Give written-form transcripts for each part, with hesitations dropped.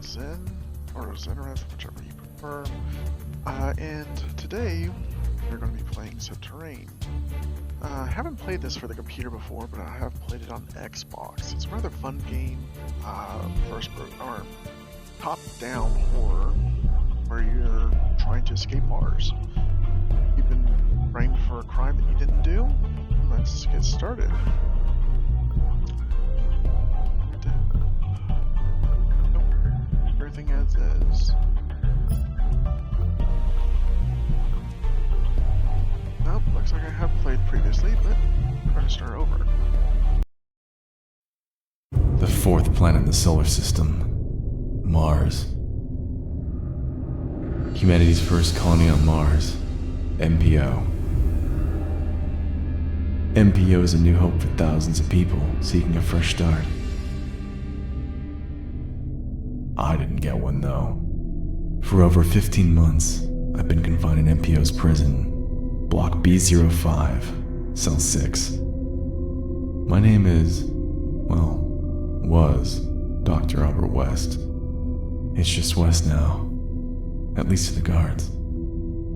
Zen, or Zenareth, whichever you prefer. And today we're going to be playing Subterrain. I haven't played this for the computer before, but I have played it on Xbox. It's a rather fun game, or top-down horror, where you're trying to escape Mars. You've been framed for a crime that you didn't do? Let's get started. Nope. Everything as is. Nope, looks like I have played previously, but we're going to start over. The fourth planet in the solar system, Mars. Humanity's first colony on Mars, MPO. MPO is a new hope for thousands of people seeking a fresh start. I didn't get one though. For over 15 months, I've been confined in MPO's prison, Block B05, Cell 6. My name is, well, was Dr. Albert West. It's just West now, at least to the guards.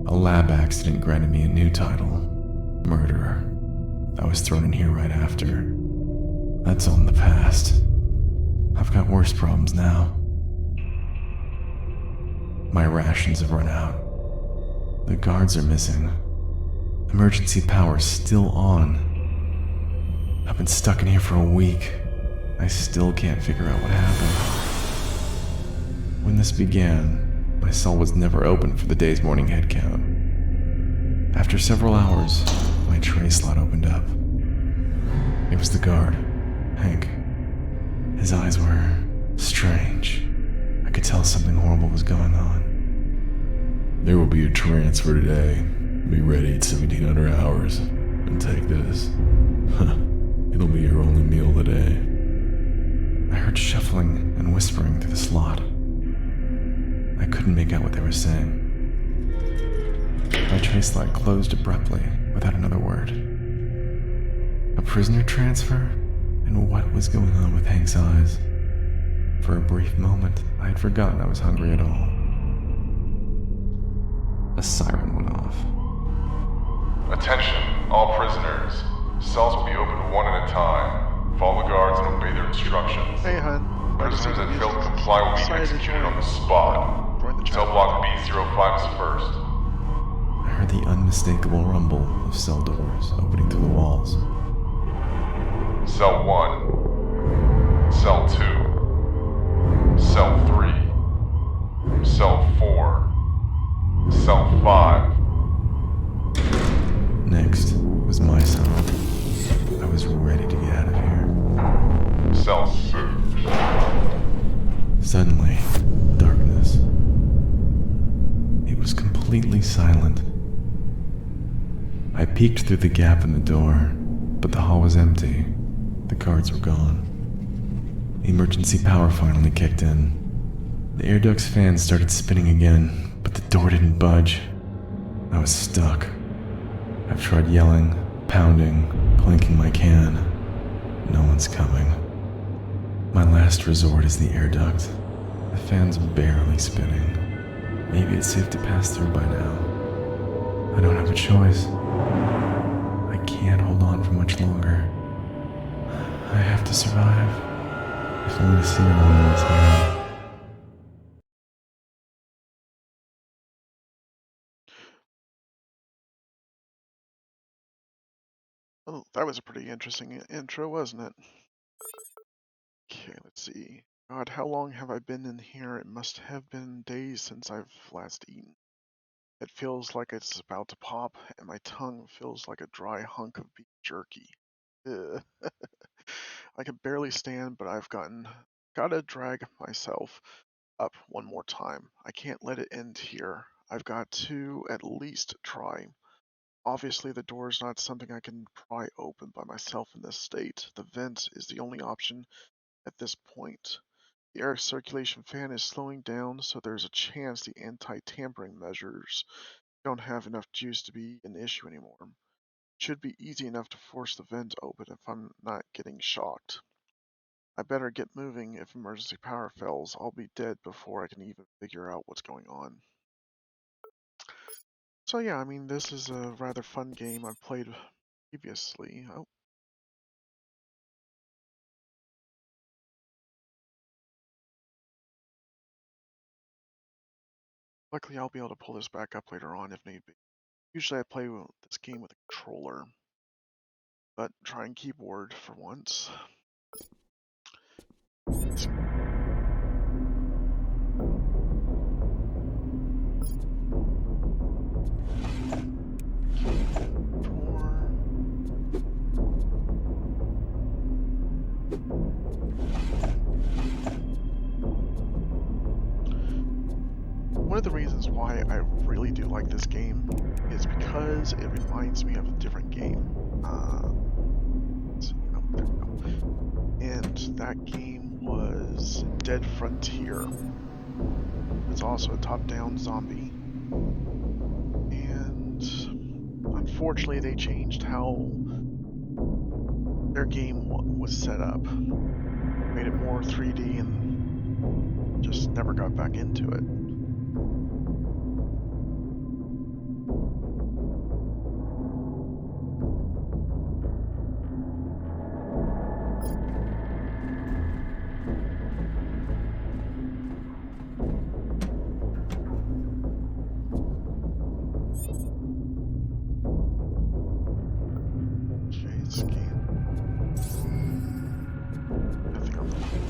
A lab accident granted me a new title, murderer. I was thrown in here right after. That's all in the past. I've got worse problems now. My rations have run out. The guards are missing. Emergency power's still on. I've been stuck in here for a week. I still can't figure out what happened. When this began, my cell was never open for the day's morning head count. After several hours, my tray slot opened up. It was the guard, Hank. His eyes were strange. I could tell something horrible was going on. There will be a transfer today. Be ready at 1700 hours. And take this. It'll be your only meal today. I heard shuffling and whispering through the slot. I couldn't make out what they were saying. My tray slot closed abruptly without another word. A prisoner transfer? And what was going on with Hank's eyes? For a brief moment, I had forgotten I was hungry at all. A siren went off. Attention, all prisoners. Cells will be opened one at a time. Follow the guards and obey their instructions. Hey, hun. Prisoners that fail to comply will be executed on the spot. Join the Cell chat. block B05 is first. I heard the unmistakable rumble of cell doors opening through the walls. Cell 1. Cell 2. Cell 3. Cell 4. Cell 5. Next was my cell. I was ready to get out of here. Cell 6. Suddenly, darkness. It was completely silent. I peeked through the gap in the door, but the hall was empty. The guards were gone. Emergency power finally kicked in. The air duct's fans started spinning again, but the door didn't budge. I was stuck. I've tried yelling, pounding, clanking my can. No one's coming. My last resort is the air duct. The fan's barely spinning. Maybe it's safe to pass through by now. I don't have a choice. I can't hold on for much longer. I have to survive. If only to see her one more time. Oh, that was a pretty interesting intro, wasn't it? Okay, let's see. God, how long have I been in here? It must have been days since I've last eaten. It feels like it's about to pop, and my tongue feels like a dry hunk of beef jerky. Ugh. I can barely stand, but gotta drag myself up one more time. I can't let it end here. I've got to at least try. Obviously, the door is not something I can pry open by myself in this state. The vent is the only option at this point. The air circulation fan is slowing down, so there's a chance the anti-tampering measures don't have enough juice to be an issue anymore. Should be easy enough to force the vent open if I'm not getting shocked. I better get moving. If emergency power fails, I'll be dead before I can even figure out what's going on. So yeah, I mean, this is a rather fun game I've played previously. Oh, luckily I'll be able to pull this back up later on if need be. Usually I play this game with a controller, but trying keyboard for once. One of the reasons why I really do like this game is because it reminds me of a different game. Let's see, oh, there we go. And that game was Dead Frontier. It's also a top-down zombie. And unfortunately, they changed how their game was set up. Made it more 3D and just never got back into it. Okay, scan. Nothing on the floor.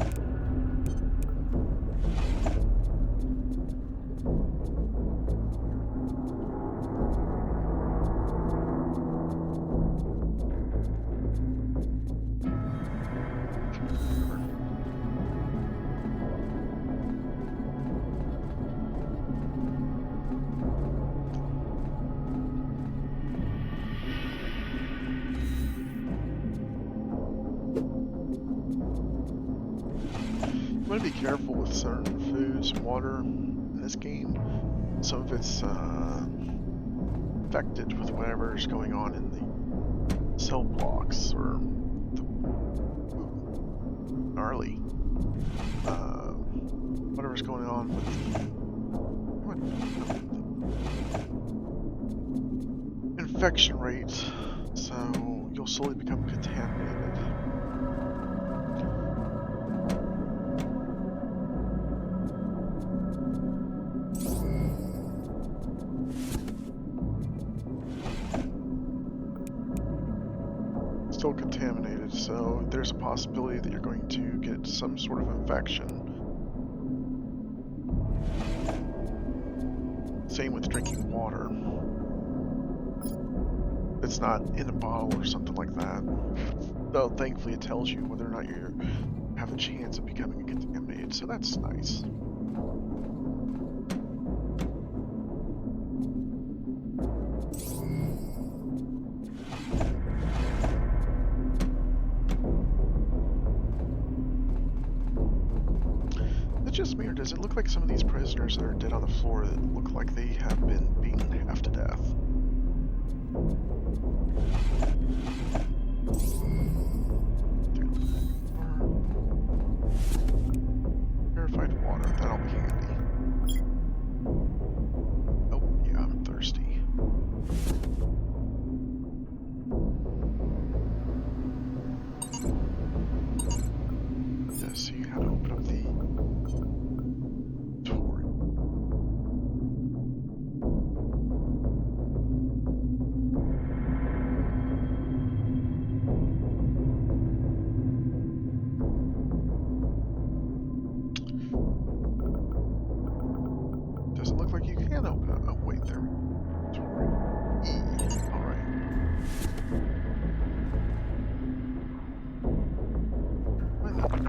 You want to be careful with certain foods and water in this game. Some of it's infected with whatever's going on in the cell blocks or the gnarly. Whatever's going on with the infection rate, so you'll slowly become contaminated. Still contaminated, so there's a possibility that you're going to get some sort of infection. Same with drinking water. It's not in a bottle or something like that. Though thankfully it tells you whether or not you have a chance of becoming contaminated, so that's nice. Is it just me, or does it look like some of these prisoners that are dead on the floor that look like they have been beaten half to death? Purified water, that'll be handy. Oh, yeah, I'm thirsty. Yeah, see how to open up the door. Doesn't look like you can open it. Oh, wait, there we go. E. Alright. Why not?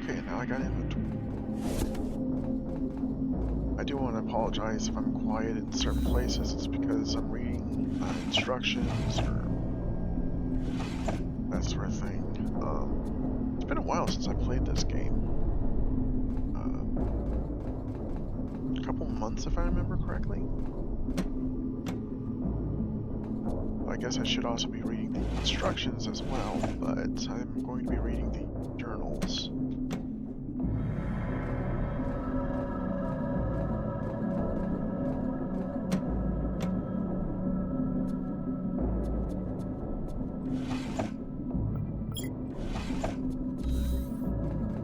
Okay, now I got inventory. I do want to apologize if I'm quiet in certain places. It's because I'm reading instructions or that sort of thing. It's been a while since I played this game. A couple months, if I remember correctly. I guess I should also be reading the instructions as well, but I'm going to be reading the journals.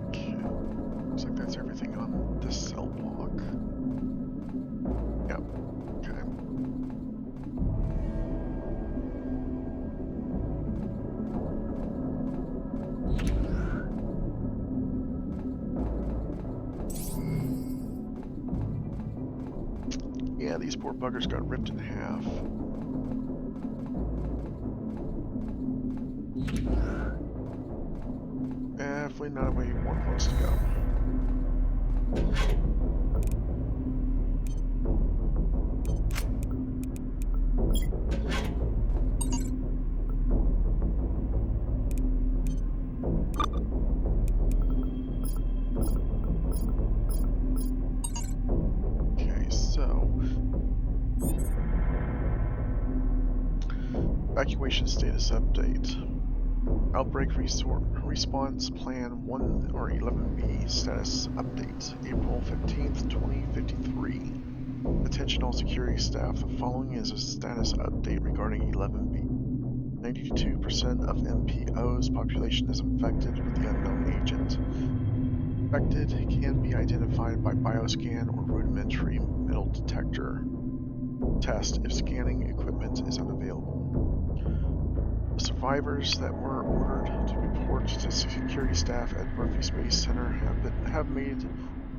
Okay. Looks like that's everything on this cell block. Yep. Okay. Yeah, these poor buggers got ripped in half. Definitely not where one wants to go. Okay, so evacuation status update. Outbreak Response Plan 1 or 11B status update, April 15th, 2053. Attention all security staff, the following is a status update regarding 11B. 92% of MPO's population is infected with the unknown agent. Infected can be identified by bioscan or rudimentary metal detector test if scanning equipment is unavailable. The survivors that were ordered to report to security staff at Murphy Space Center have made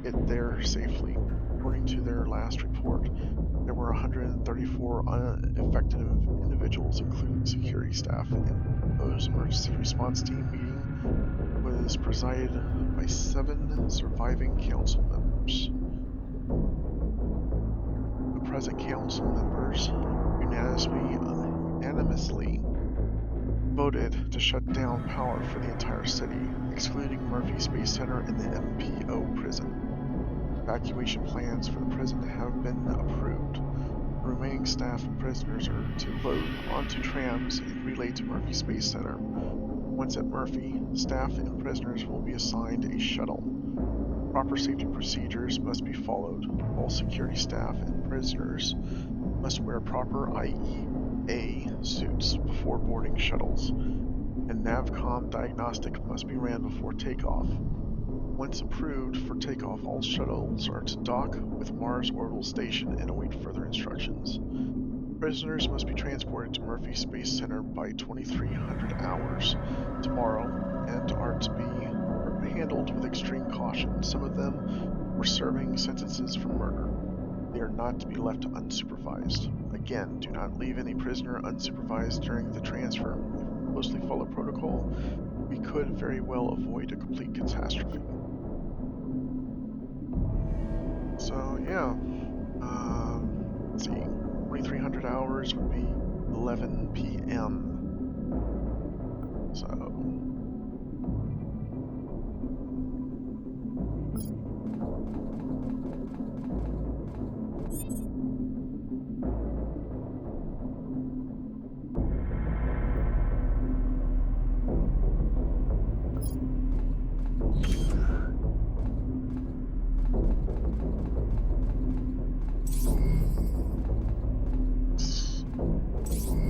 it there safely. According to their last report, there were 134 unaffected individuals, including security staff. MPO's emergency response team meeting was presided by 7 surviving council members. The present council members unanimously voted to shut down power for the entire city, excluding Murphy Space Center and the MPO prison. Evacuation plans for the prison have been approved. The remaining staff and prisoners are to load onto trams and relayed to Murphy Space Center. Once at Murphy, staff and prisoners will be assigned a shuttle. Proper safety procedures must be followed. All security staff and prisoners must wear proper IEA suits before boarding shuttles, and NavCom diagnostic must be ran before takeoff. Once approved for takeoff, all shuttles are to dock with Mars Orbital Station and await further instructions. Prisoners must be transported to Murphy Space Center by 2300 hours tomorrow and are to be handled with extreme caution. Some of them were serving sentences for murder. They are not to be left unsupervised. Again, do not leave any prisoner unsupervised during the transfer. If we closely follow protocol, we could very well avoid a complete catastrophe. So yeah, let's see, 2300 hours would be 11 p.m. So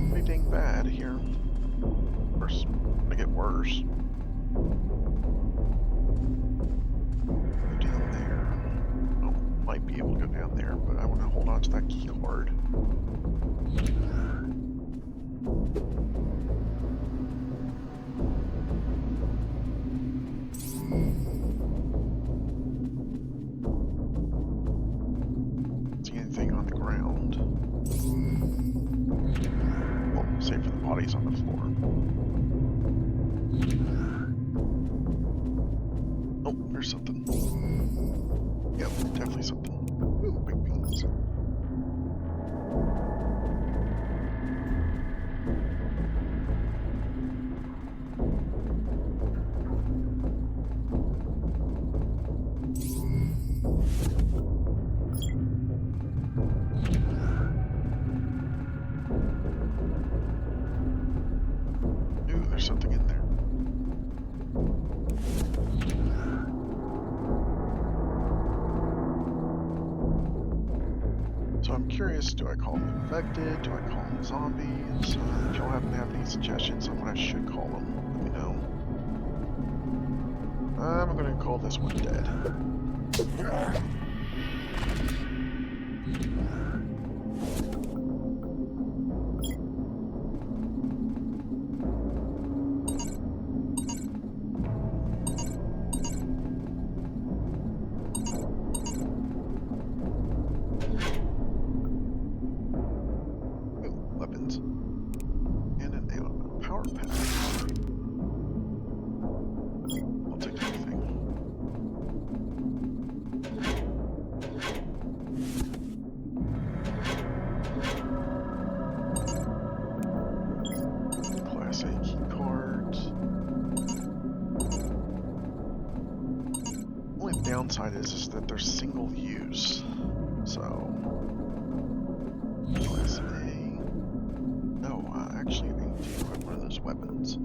pretty dang bad here. Of course, gonna get worse. Go down there. Oh, might be able to go down there, but I want to hold on to that key card. See anything on the ground? Well, save for the bodies on the floor. Oh, there's something. Yep, definitely something. Ooh, big beans. Ooh, there's something in there. So I'm curious, do I call them infected? Do I call them zombies? If y'all happen to have any suggestions on what I should call them, let me know. I'm going to call this one dead. Ooh, weapons. And a power pack. I'll take anything. Class A key cards. Only downside is that they're single use. So, class A. No, actually, I need to equip one of those weapons.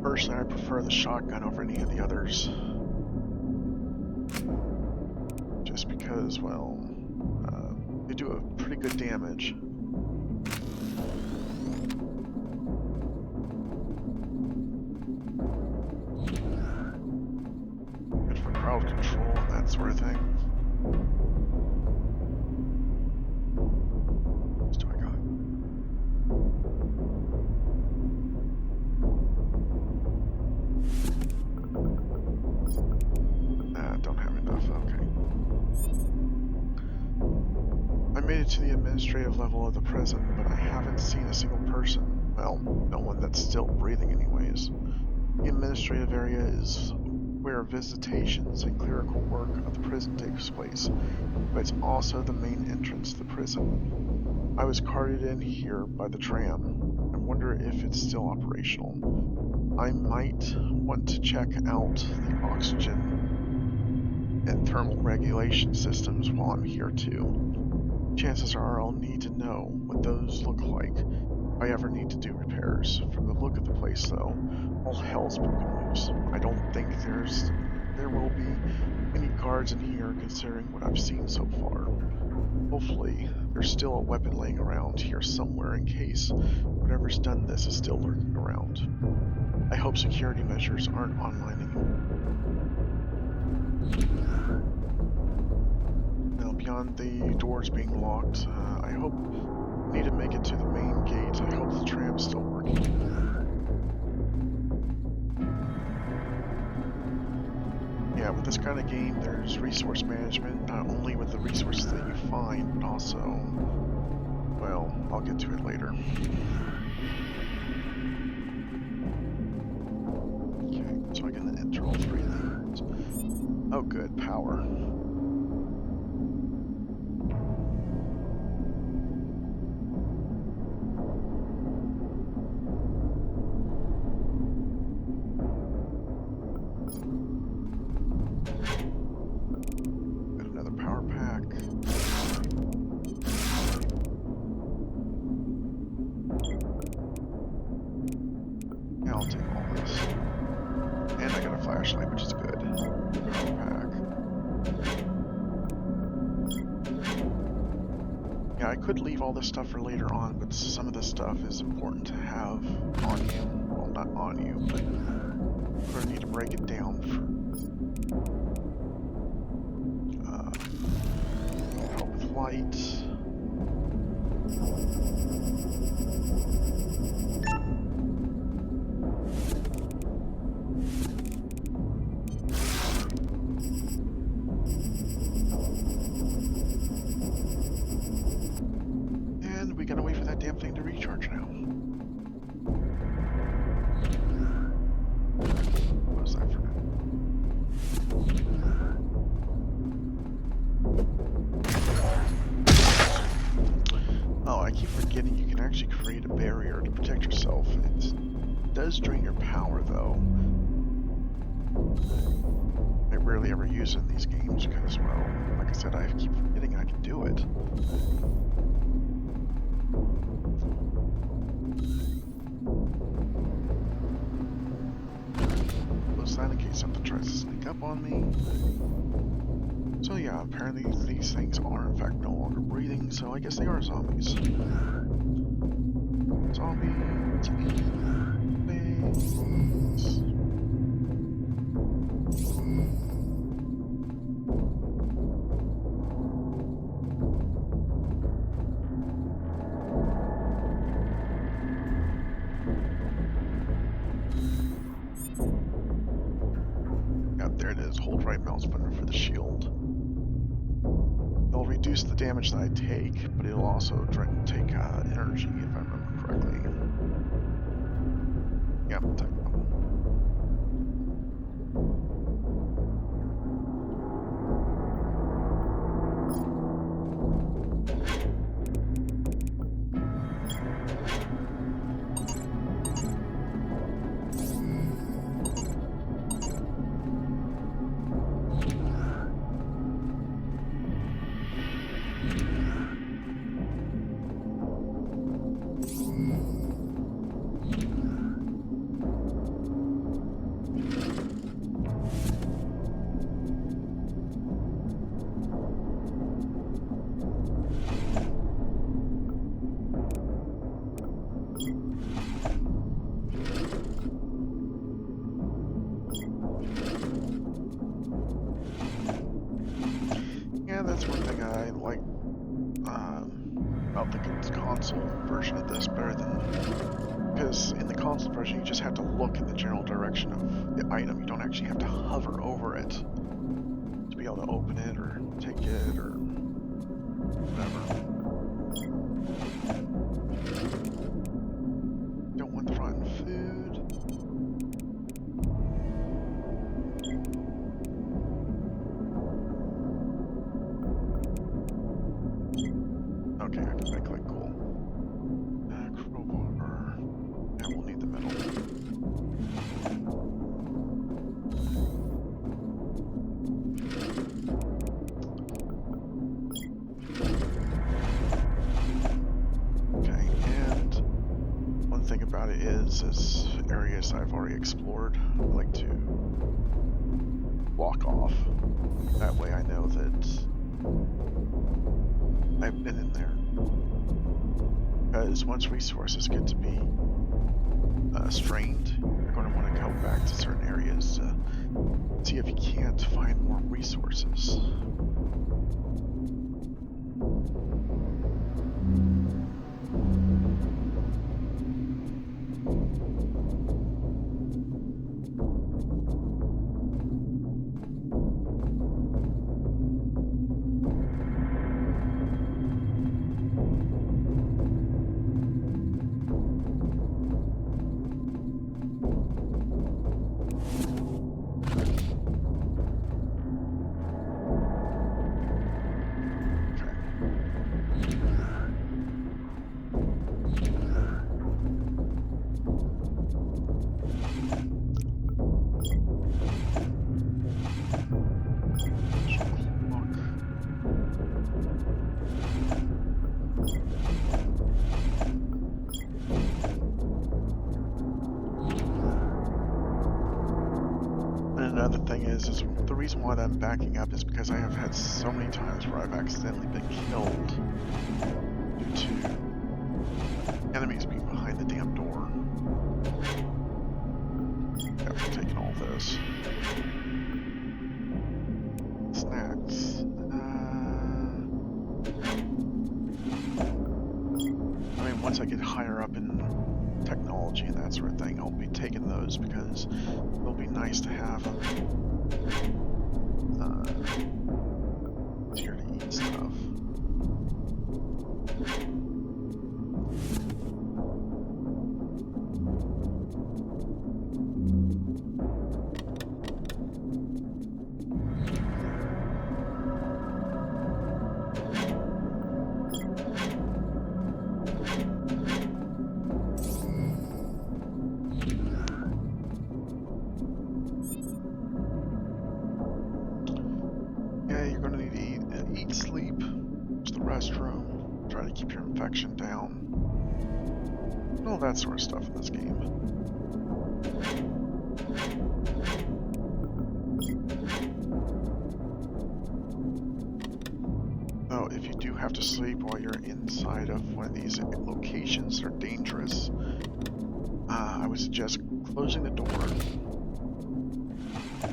Personally, I prefer the shotgun over any of the others. Just because, well, they do a pretty good damage. Good for crowd control and that sort of thing. What else do I got? Don't have enough, okay. I made it to the administrative level of the prison, but I haven't seen a single person. Well, no one that's still breathing anyways. The administrative area is where visitations and clerical work of the prison takes place, but it's also the main entrance to the prison. I was carted in here by the tram. I wonder if it's still operational. I might want to check out the oxygen and thermal regulation systems while I'm here too. Chances are I'll need to know what those look like if I ever need to do repairs. From the look of the place though, all hell's broken loose. I don't think there will be any guards in here considering what I've seen so far. Hopefully, there's still a weapon laying around here somewhere in case whatever's done this is still lurking around. I hope security measures aren't online anymore. Now, beyond the doors being locked, I hope I need to make it to the main gate. I hope the tram's still working. Yeah, with this kind of game, there's resource management, not only with the resources that you find, but also, well, I'll get to it later. Okay, so I can enter all three of these. Oh good, power. Got another power pack. Yeah, I'll take all this. And I got a flashlight, which is good. Power pack. Yeah, I could leave all this stuff for later on, but some of this stuff is important to have on you. Well, not on you, but we're going to need to break it down for help with light. And we gotta wait for that damn thing to recharge now. create a barrier to protect yourself. It does drain your power, though. I rarely ever use it in these games because, well, like I said, I keep forgetting I can do it. Close that in case something tries to sneak up on me. So yeah, apparently these things are in fact no longer breathing, so I guess they are zombies. Zombies in space. Yep, there it is. Hold right mouse button for the shield. It'll reduce the damage that I take, but it'll also take energy, if I remember correctly. Yep, techno. Yeah, that's one thing I like about the console version of this better than, because in the console version you just have to look in the general direction of the item. You don't actually have to hover over it to be able to open it or take it or whatever. Don't want the rotten food. Okay, I can make like cool. Crowbar. Yeah, we'll need the metal. Okay, and one thing about it is areas I've already explored, I like to block off. That way I know that I've been in there. Because once resources get to be strained, you're going to want to go back to certain areas to see if you can't find more resources. Another thing is the reason why I'm backing up is because I have had so many times where I've accidentally been killed due to enemies being behind the damn door. After taking all this. Snacks. I mean, once I get higher up in technology and that sort of thing, I'll be taking those because it'll be nice to have easier to eat stuff. keep your infection down. All that sort of stuff in this game. Though, if you do have to sleep while you're inside of one of these locations that are dangerous, I would suggest closing the door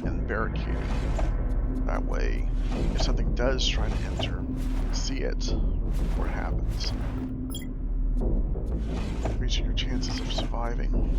and barricading. That way, if something does try to enter, see it before it happens. Increasing your chances of surviving.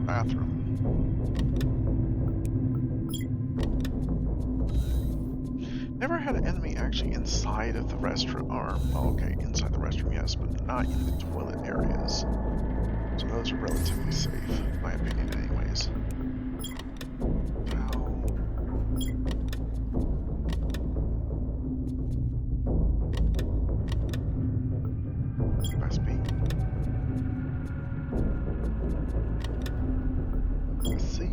Bathroom. Never had an enemy actually inside of the restroom, or, well, okay, inside the restroom, yes, but not in the toilet areas. So those are relatively safe, in my opinion, anyways. Press B. C.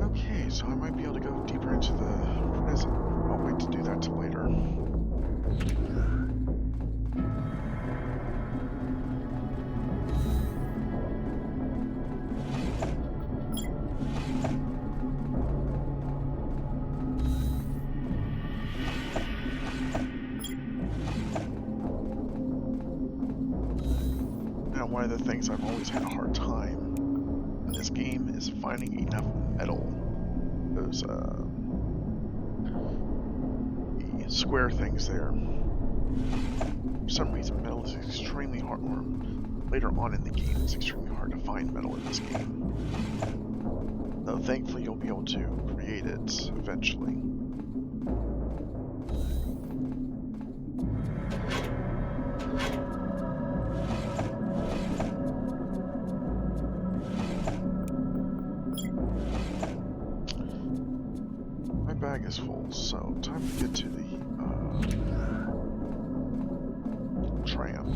Okay, so I might be able to go deeper into the prison. I'll wait to do that till later. Now, one of the things I've always had a hard time in this game is finding enough metal. Those, the square things there. For some reason, metal is extremely hard, or later on in the game, it's extremely hard to find metal in this game. Though thankfully you'll be able to create it eventually. My bag is full, so time to get to the tram.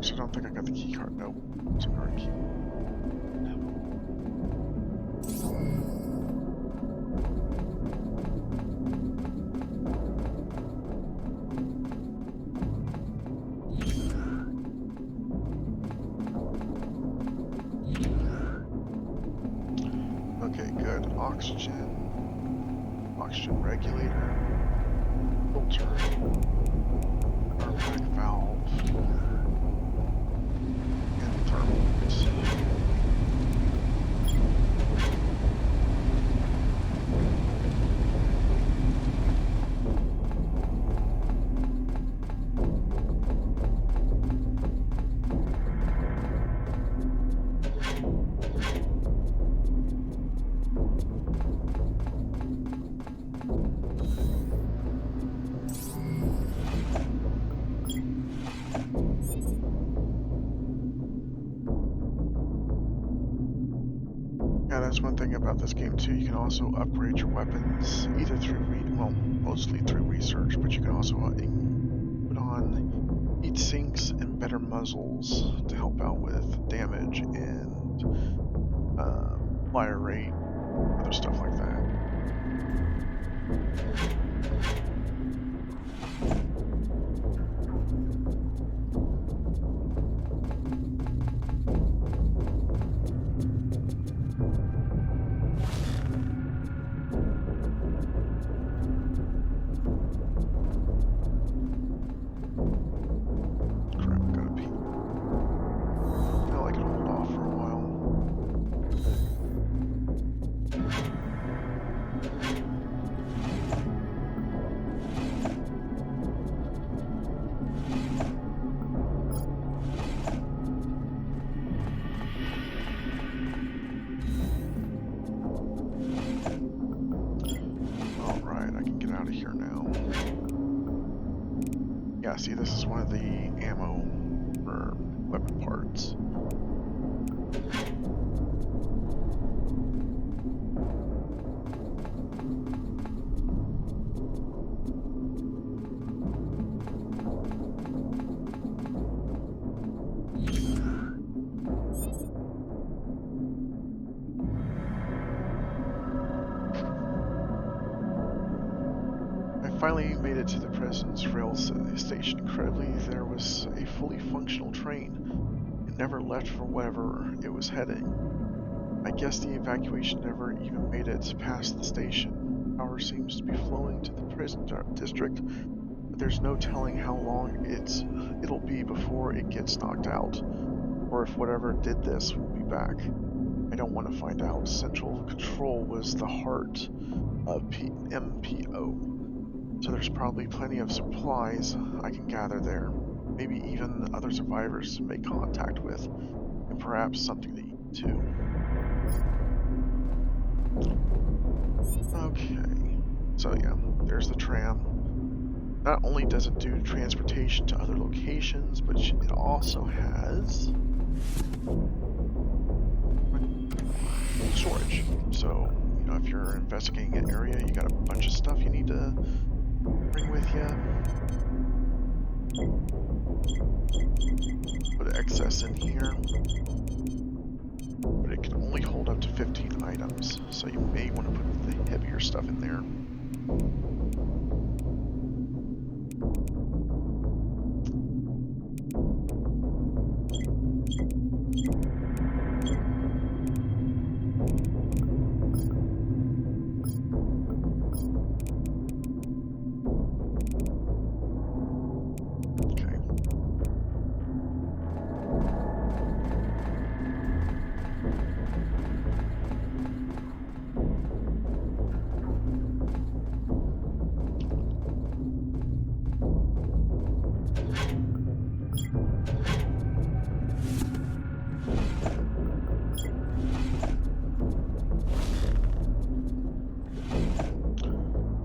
So I don't think I got the key card. Nope. It's a card key. Okay, good. Oxygen regulator, filter, airback valve, and thermals. Yeah, that's one thing about this game too. You can also upgrade your weapons either through mostly through research, but you can also put on heat sinks and better muzzles to help out with damage and fire rate, other stuff like that. out of here now. Yeah, see, this is one of the ammo or weapon parts. I finally made it to the President's rail station. Incredibly, there was a fully functional train. It never left for wherever it was heading. I guess the evacuation never even made it past the station. Power seems to be flowing to the prison district, but there's no telling how long it'll be before it gets knocked out, or if whatever did this will be back. I don't want to find out. Central Control was the heart of MPO. So there's probably plenty of supplies I can gather there. Maybe even other survivors to make contact with, and perhaps something to eat too. Okay, so yeah, there's the tram. Not only does it do transportation to other locations, but it also has storage. So, you know, if you're investigating an area, you got a bunch of stuff you need to bring with you. Put excess in here. But it can only hold up to 15 items, so you may want to put the heavier stuff in there. Okay.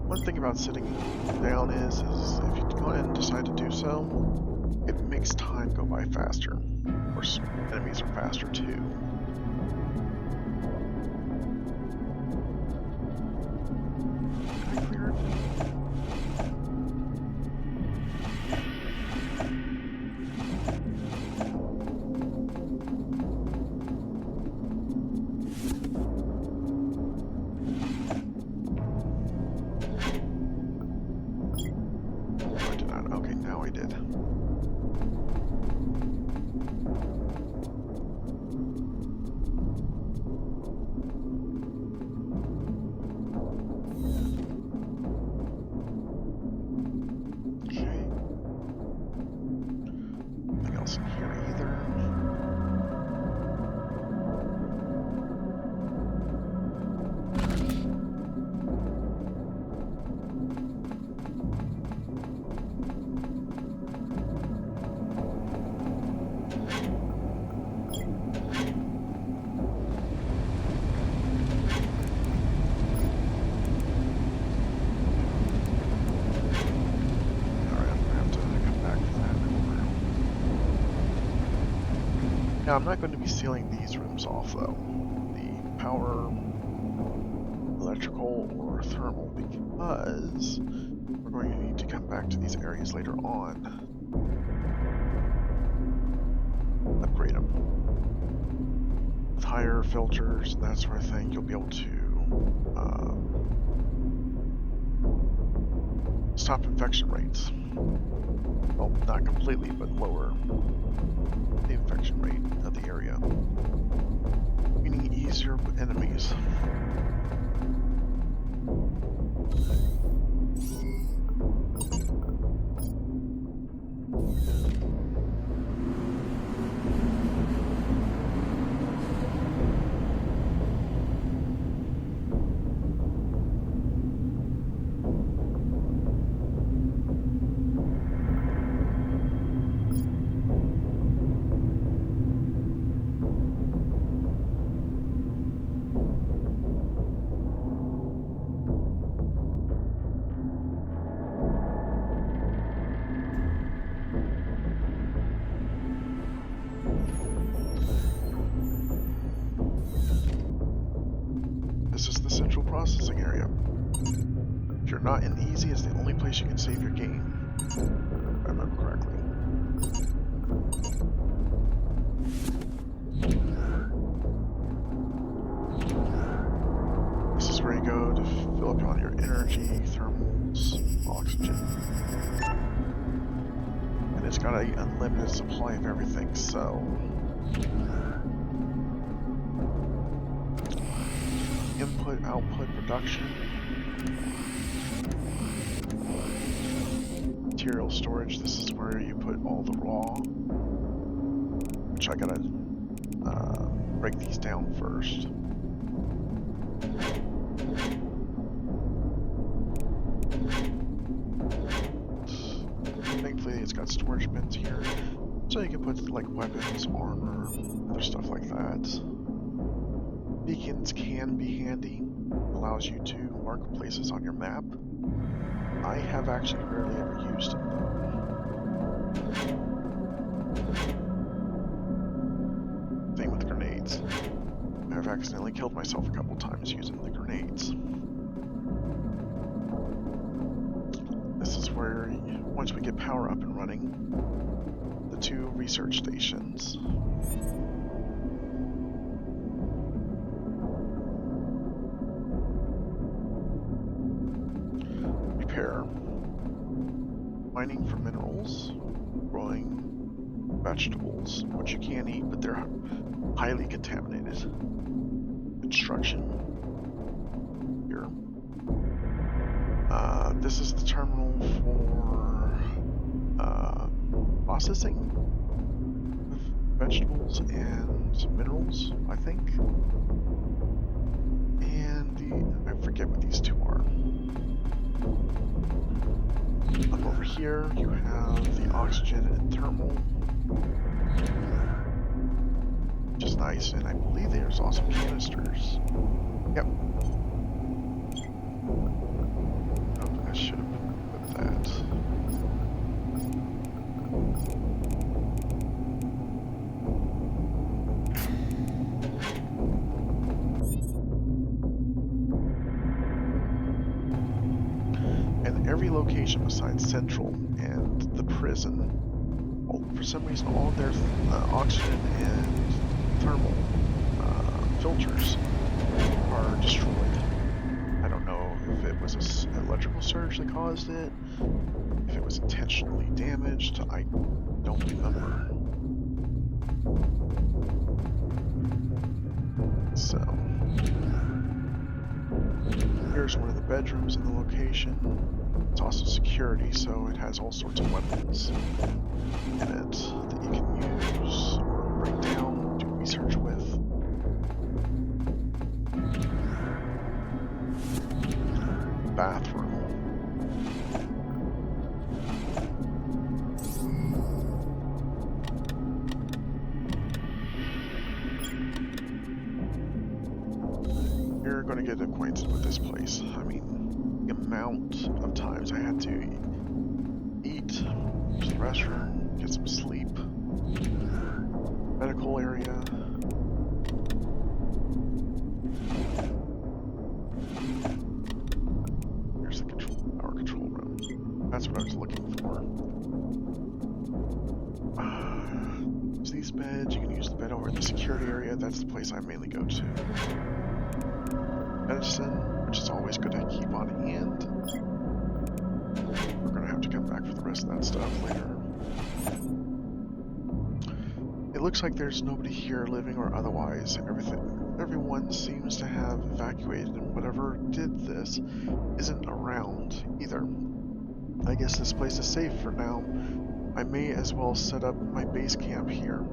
One thing about sitting down is if you go ahead and decide to do so, it makes time go by faster. Of course, enemies are faster too. Can I clear it? I did not. Okay, now I did. Okay. Nothing else in here either. Now, I'm not going to be sealing these rooms off, though. The power, electrical, or thermal, because we're going to need to come back to these areas later on. Upgrade them. With higher filters and that sort of thing, you'll be able to stop infection rates. Well, not completely, but lower the infection rate of the area, meaning easier enemies. not in easy, it's the only place you can save your game, if I remember correctly. This is where you go to fill up on your energy, thermals, oxygen. And it's got an unlimited supply of everything, so... Input, output, production. Material storage, this is where you put all the raw. Which I gotta break these down first. Thankfully it's got storage bins here, so you can put like weapons, armor, other stuff like that. Beacons can be handy, allows you to mark places on your map. I have actually rarely ever used them though. Same with grenades. I've accidentally killed myself a couple times using the grenades. This is where, once we get power up and running, the 2 research stations. Repair. Mining for minerals, growing vegetables, which you can eat, but they're highly contaminated. Construction. Here. This is the terminal for processing of vegetables and minerals, I think. And I forget what these 2 are. Up over here, you have the oxygen and thermal, which is nice, and I believe there's also canisters. Yep. Oh, I should have put that. And every location besides Central and the prison, for some reason all of their oxygen and thermal filters are destroyed. I don't know if it was an electrical surge that caused it, if it was intentionally damaged, I don't remember. So, here's one of the bedrooms in the location. It's also security, so it has all sorts of weapons in it that you can use or break down, do research with. Bathroom. You're going to get acquainted with this place. I mean, the amount of times I had to eat, use the restroom, get some sleep, medical area. Here's the power control room. That's what I was looking for. Use these beds. You can use the bed over in the security area. That's the place I mainly go to. Medicine, which is always good to keep on hand. We're gonna have to come back for the rest of that stuff later. It looks like there's nobody here living or otherwise. Everyone seems to have evacuated, and whatever did this isn't around either. I guess this place is safe for now. I may as well set up my base camp here.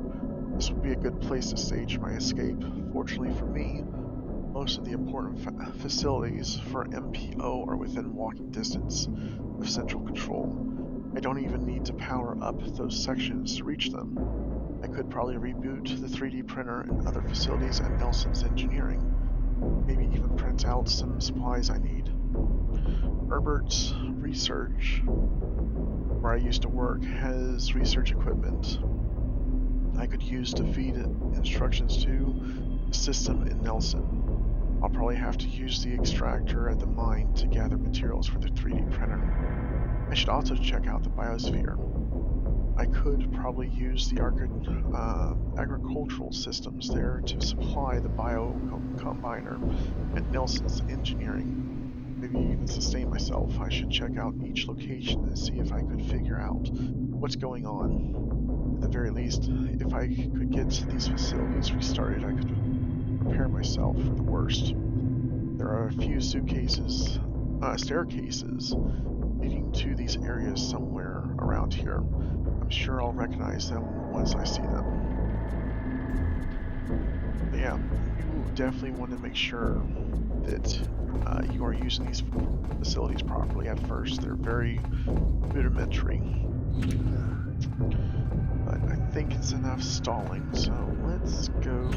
This would be a good place to stage my escape. Fortunately for me, most of the important facilities for MPO are within walking distance of central control. I don't even need to power up those sections to reach them. I could probably reboot the 3D printer and other facilities at Nelson's Engineering. Maybe even print out some supplies I need. Herbert's Research, where I used to work, has research equipment I could use to feed instructions to the system in Nelson. I'll probably have to use the extractor at the mine to gather materials for the 3D printer. I should also check out the biosphere. I could probably use the agricultural systems there to supply the combiner at Nelson's Engineering. Maybe even sustain myself. I should check out each location and see if I could figure out what's going on. At the very least, if I could get these facilities restarted, I could prepare myself for the worst. There are a few staircases leading to these areas somewhere around here. I'm sure I'll recognize them once I see them. But yeah, you definitely want to make sure that you are using these facilities properly at first. They're very rudimentary. But I think it's enough stalling, so let's go.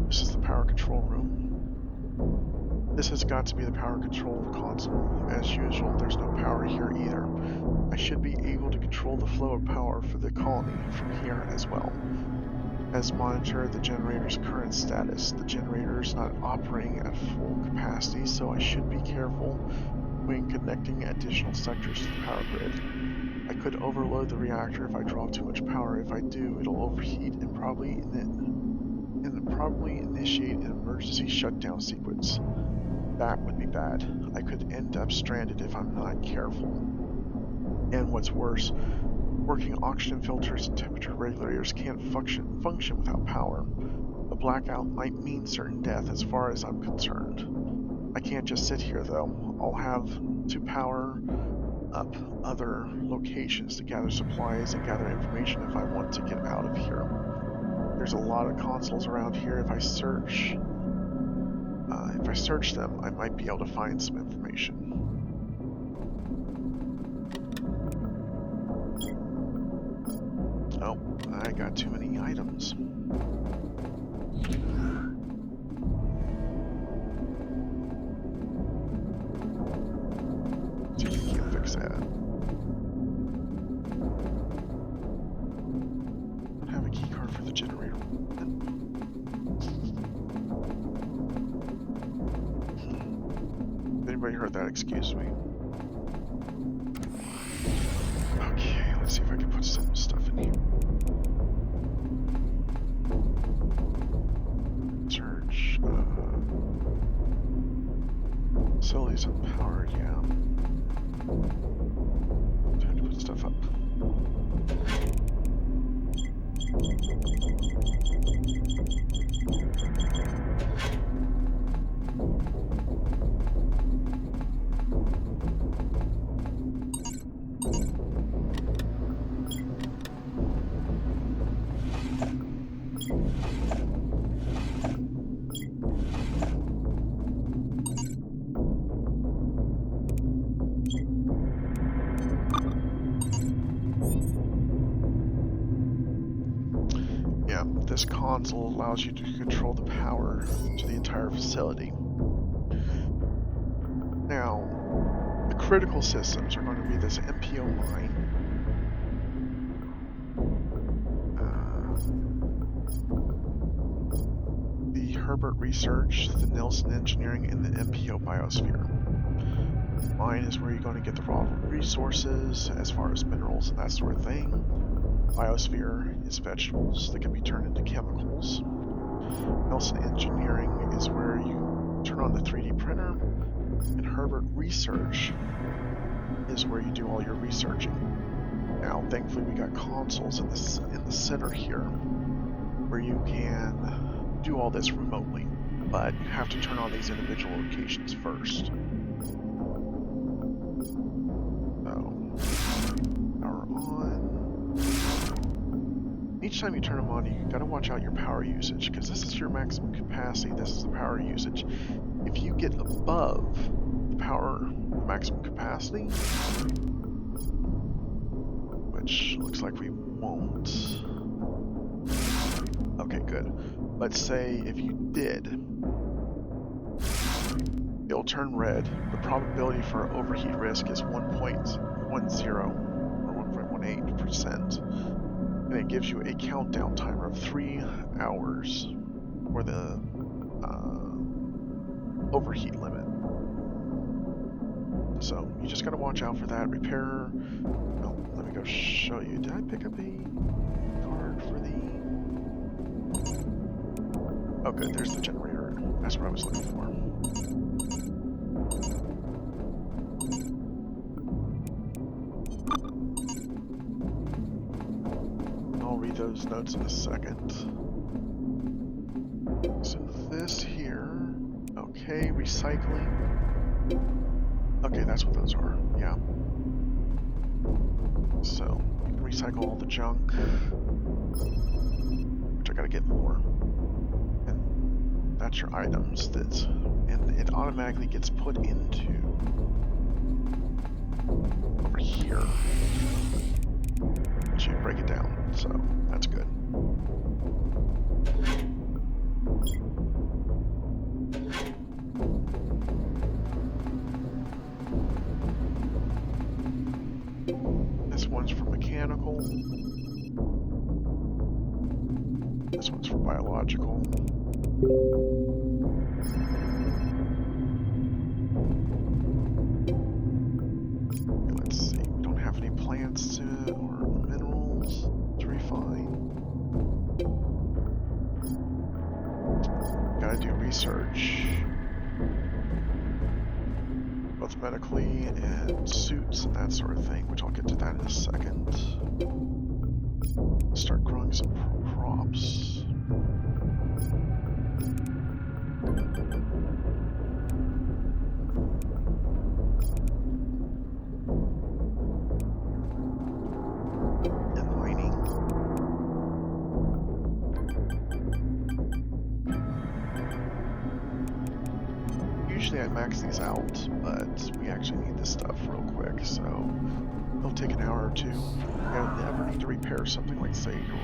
This is the power control room. This has got to be the power control console. As usual, there's no power here either. I should be able to control the flow of power for the colony from here as well. As monitor the generator's current status. The generator is not operating at full capacity, so I should be careful when connecting additional sectors to the power grid. I could overload the reactor if I draw too much power. If I do, it'll overheat and probably initiate an emergency shutdown sequence. That would be bad. I could end up stranded if I'm not careful. And what's worse, working oxygen filters and temperature regulators can't function without power. A blackout might mean certain death as far as I'm concerned. I can't just sit here though. I'll have to power up other locations to gather supplies and gather information if I want to get out of here. There's a lot of consoles around here. If I search them, I might be able to find some information. Oh, I got too many items. See if we can fix that. I don't have a key card for the generator. If anybody heard that, excuse me. Okay, let's see if I can put some stuff in here. Search. Facilities unpowered, yeah. Time to put stuff up. This console allows you to control the power to the entire facility. Now, the critical systems are going to be this MPO mine, the Herbert Research, the Nelson Engineering, and the MPO Biosphere. Mine is where you're going to get the raw resources as far as minerals and that sort of thing. Biosphere is vegetables that can be turned into chemicals. Nelson Engineering is where you turn on the 3D printer, and Herbert Research is where you do all your researching. Now, thankfully, we got consoles in the center here, where you can do all this remotely, but you have to turn on these individual locations first. So, power on. Each time you turn them on, you gotta watch out your power usage, because this is your maximum capacity, this is the power usage. If you get above the maximum capacity, which looks like we won't. Okay, good. Let's say if you did, it'll turn red. The probability for overheat risk is 1.10 or 1.18%. And it gives you a countdown timer of 3 hours for the overheat limit. So you just gotta watch out for that. Repair. Oh, let me go show you. Did I pick up a card for the? Oh, good. There's the generator. That's what I was looking for. I'll read those notes in a second. So this here. Okay, recycling. Okay, that's what those are. Yeah. So you can recycle all the junk, which I gotta get more. And that's your items and it automatically gets put into over here once you break it down. So that's good. This one's for mechanical. This one's for biological. Okay, let's see. We don't have any plants or minerals to refine. Gotta do research. Both medically and suits and that sort of thing, which I'll get to that in a second. Start growing some crops. And mining. Usually I max these out, but we actually need this stuff real quick, so it'll take an hour or two. You'll never need to repair something like, say, your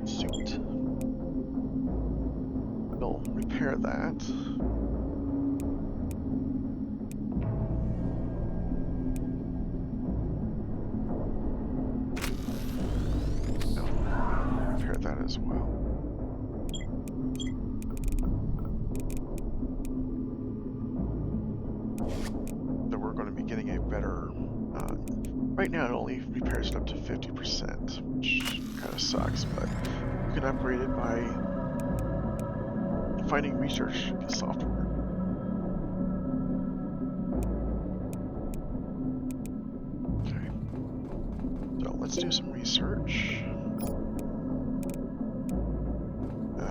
suit. We'll repair that. Repair that as well. So we're going to be getting a better. Right now, it only repairs it up to 50%, which kind of sucks, but you can upgrade it by finding research software. Okay, so let's do some research.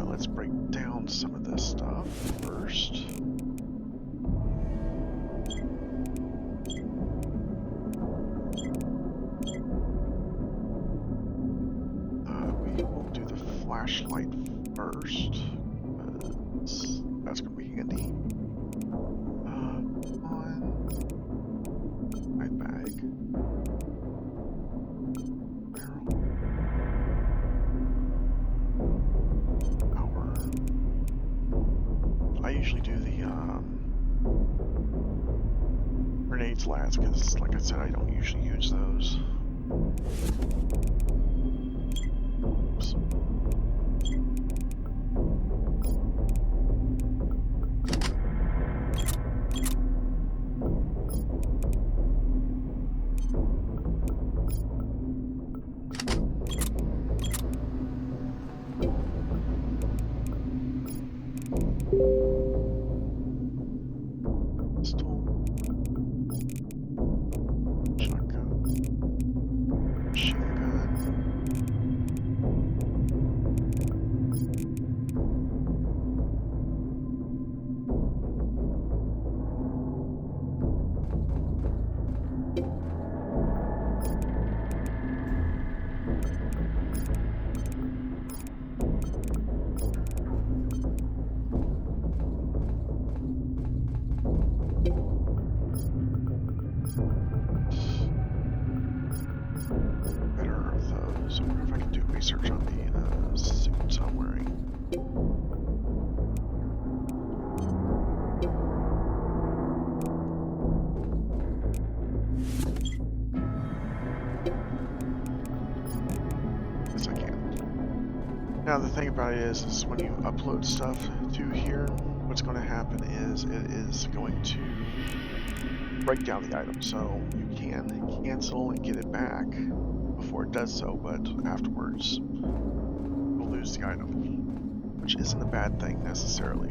Let's break down some of this stuff first. We will do the flashlight first. That's going to be handy. On my bag. Barrel. Power. I usually do the grenades last because, like I said, I don't usually use those. Oops. So I wonder if I can do research on the suits I'm wearing. Yes, I can. Now the thing about it is when you upload stuff to here, what's going to happen is it is going to break down the item, so you can cancel and get it back before it does so, but afterwards you'll lose the item, which isn't a bad thing necessarily.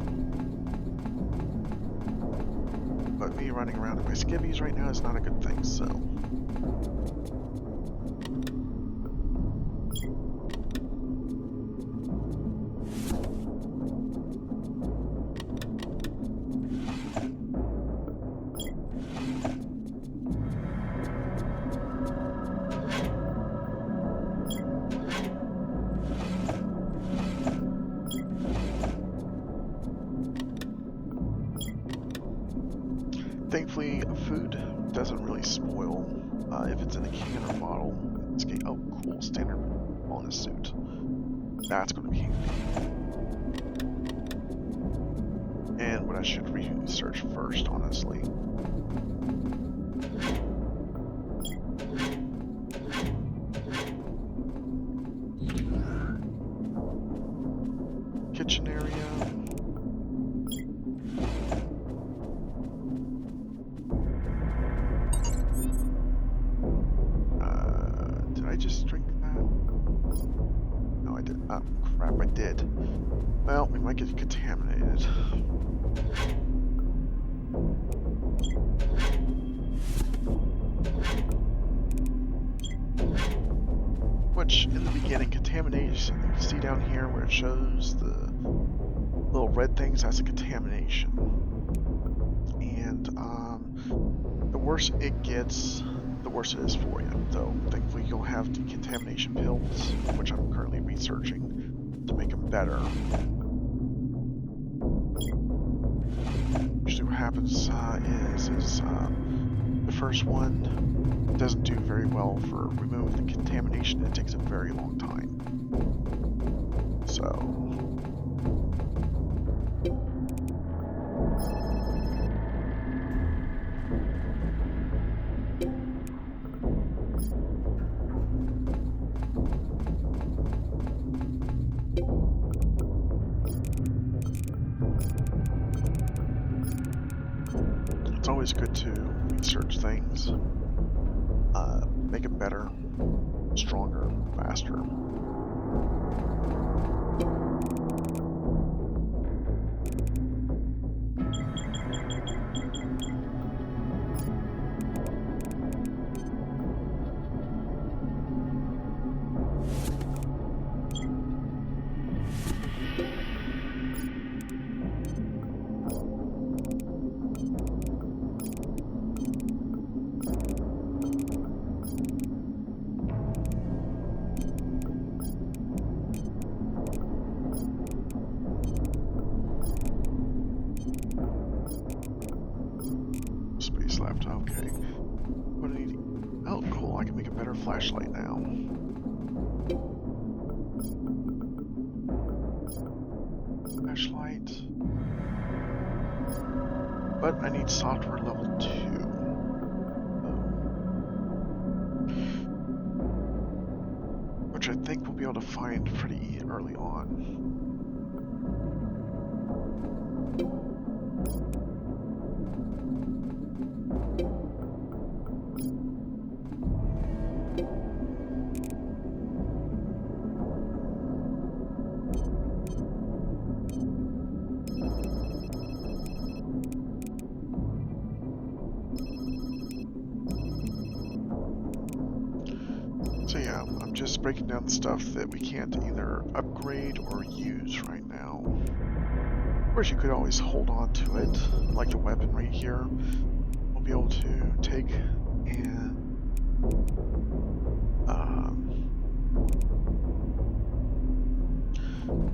But me running around in my skivvies right now is not a good thing, so. Thankfully, food doesn't really spoil if it's in a can or bottle. It's oh, cool, standard wellness suit. That's going to be handy. And what I should research first, honestly. Kitchen area. Did I just drink that? No, I did. Oh, crap, I did. Well, we might get contaminated. Which, in the beginning, contamination, you see down here where it shows the little red things, that's a contamination. And the worse it gets, the worse it is for you. So thankfully you'll have decontamination pills, which I'm currently researching to make them better. Usually what happens is the first one doesn't do very well for removing the contamination. It takes a very long time. So it's always good to research things, make it better, stronger, faster. Space left, okay. What do I need? Oh, cool, I can make a better flashlight now. Flashlight. But I need software level 2. Which I think we'll be able to find pretty early on. So yeah, I'm just breaking down the stuff that we can't either upgrade or use right now. Of course, you could always hold on to it, like the weapon right here. We'll be able to take and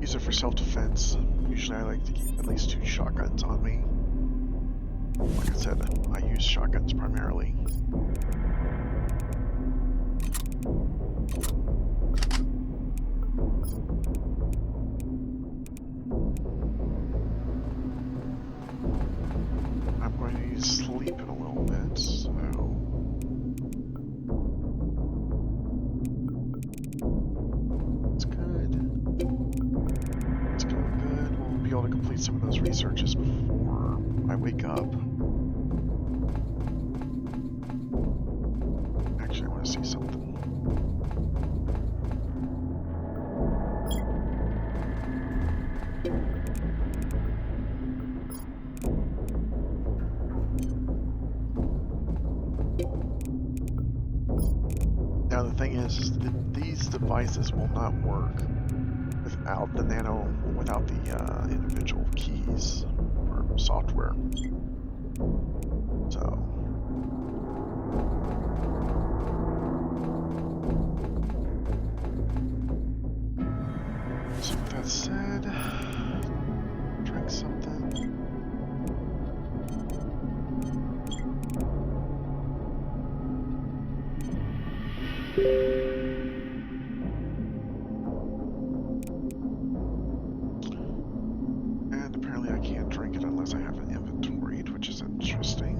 use it for self-defense. Usually I like to keep at least 2 shotguns on me. Like I said, I use shotguns primarily. I'm going to need to sleep in a little bit, so... That's good. complete some of those researches before I wake up. Actually, I want to see something. Now the thing is that these devices will not work without the individual keys or software. So with that said, drink something. And apparently I can't drink it unless I have an inventoried, which is interesting.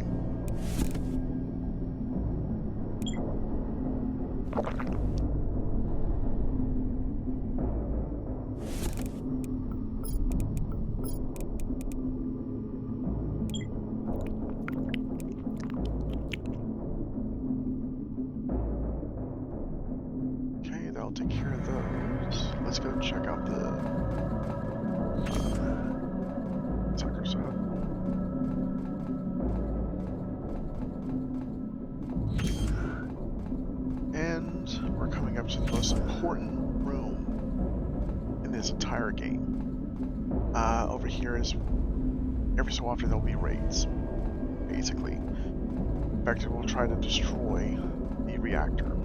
Okay, that'll take care of those. Let's go check out the suckers up. And we're coming up to the most important room in this entire game. Over here is every so often there'll be raids, basically. In fact, it will try to destroy the reactor.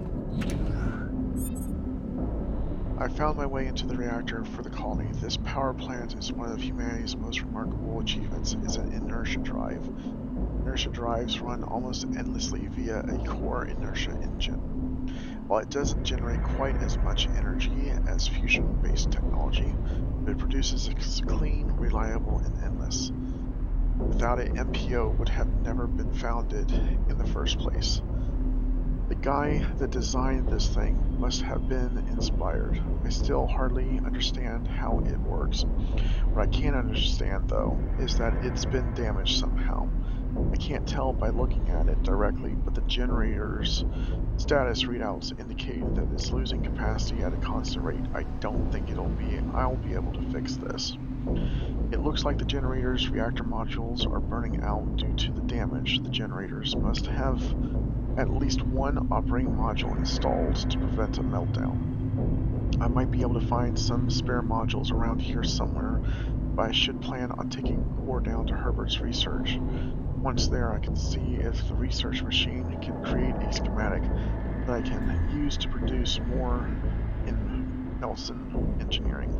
I found my way into the reactor for the colony. This power plant is one of humanity's most remarkable achievements. It's an inertia drive. Inertia drives run almost endlessly via a core inertia engine. While it doesn't generate quite as much energy as fusion-based technology, it produces clean, reliable, and endless. Without it, MPO would have never been founded in the first place. The guy that designed this thing must have been inspired. I still hardly understand how it works. What I can understand, though, is that it's been damaged somehow. I can't tell by looking at it directly, but the generator's status readouts indicate that it's losing capacity at a constant rate. I don't think I'll be able to fix this. It looks like the generator's reactor modules are burning out due to the damage. The generators must have at least one operating module installed to prevent a meltdown. I might be able to find some spare modules around here somewhere, but I should plan on taking core down to Herbert's research. Once there, I can see if the research machine can create a schematic that I can use to produce more in Nelson engineering.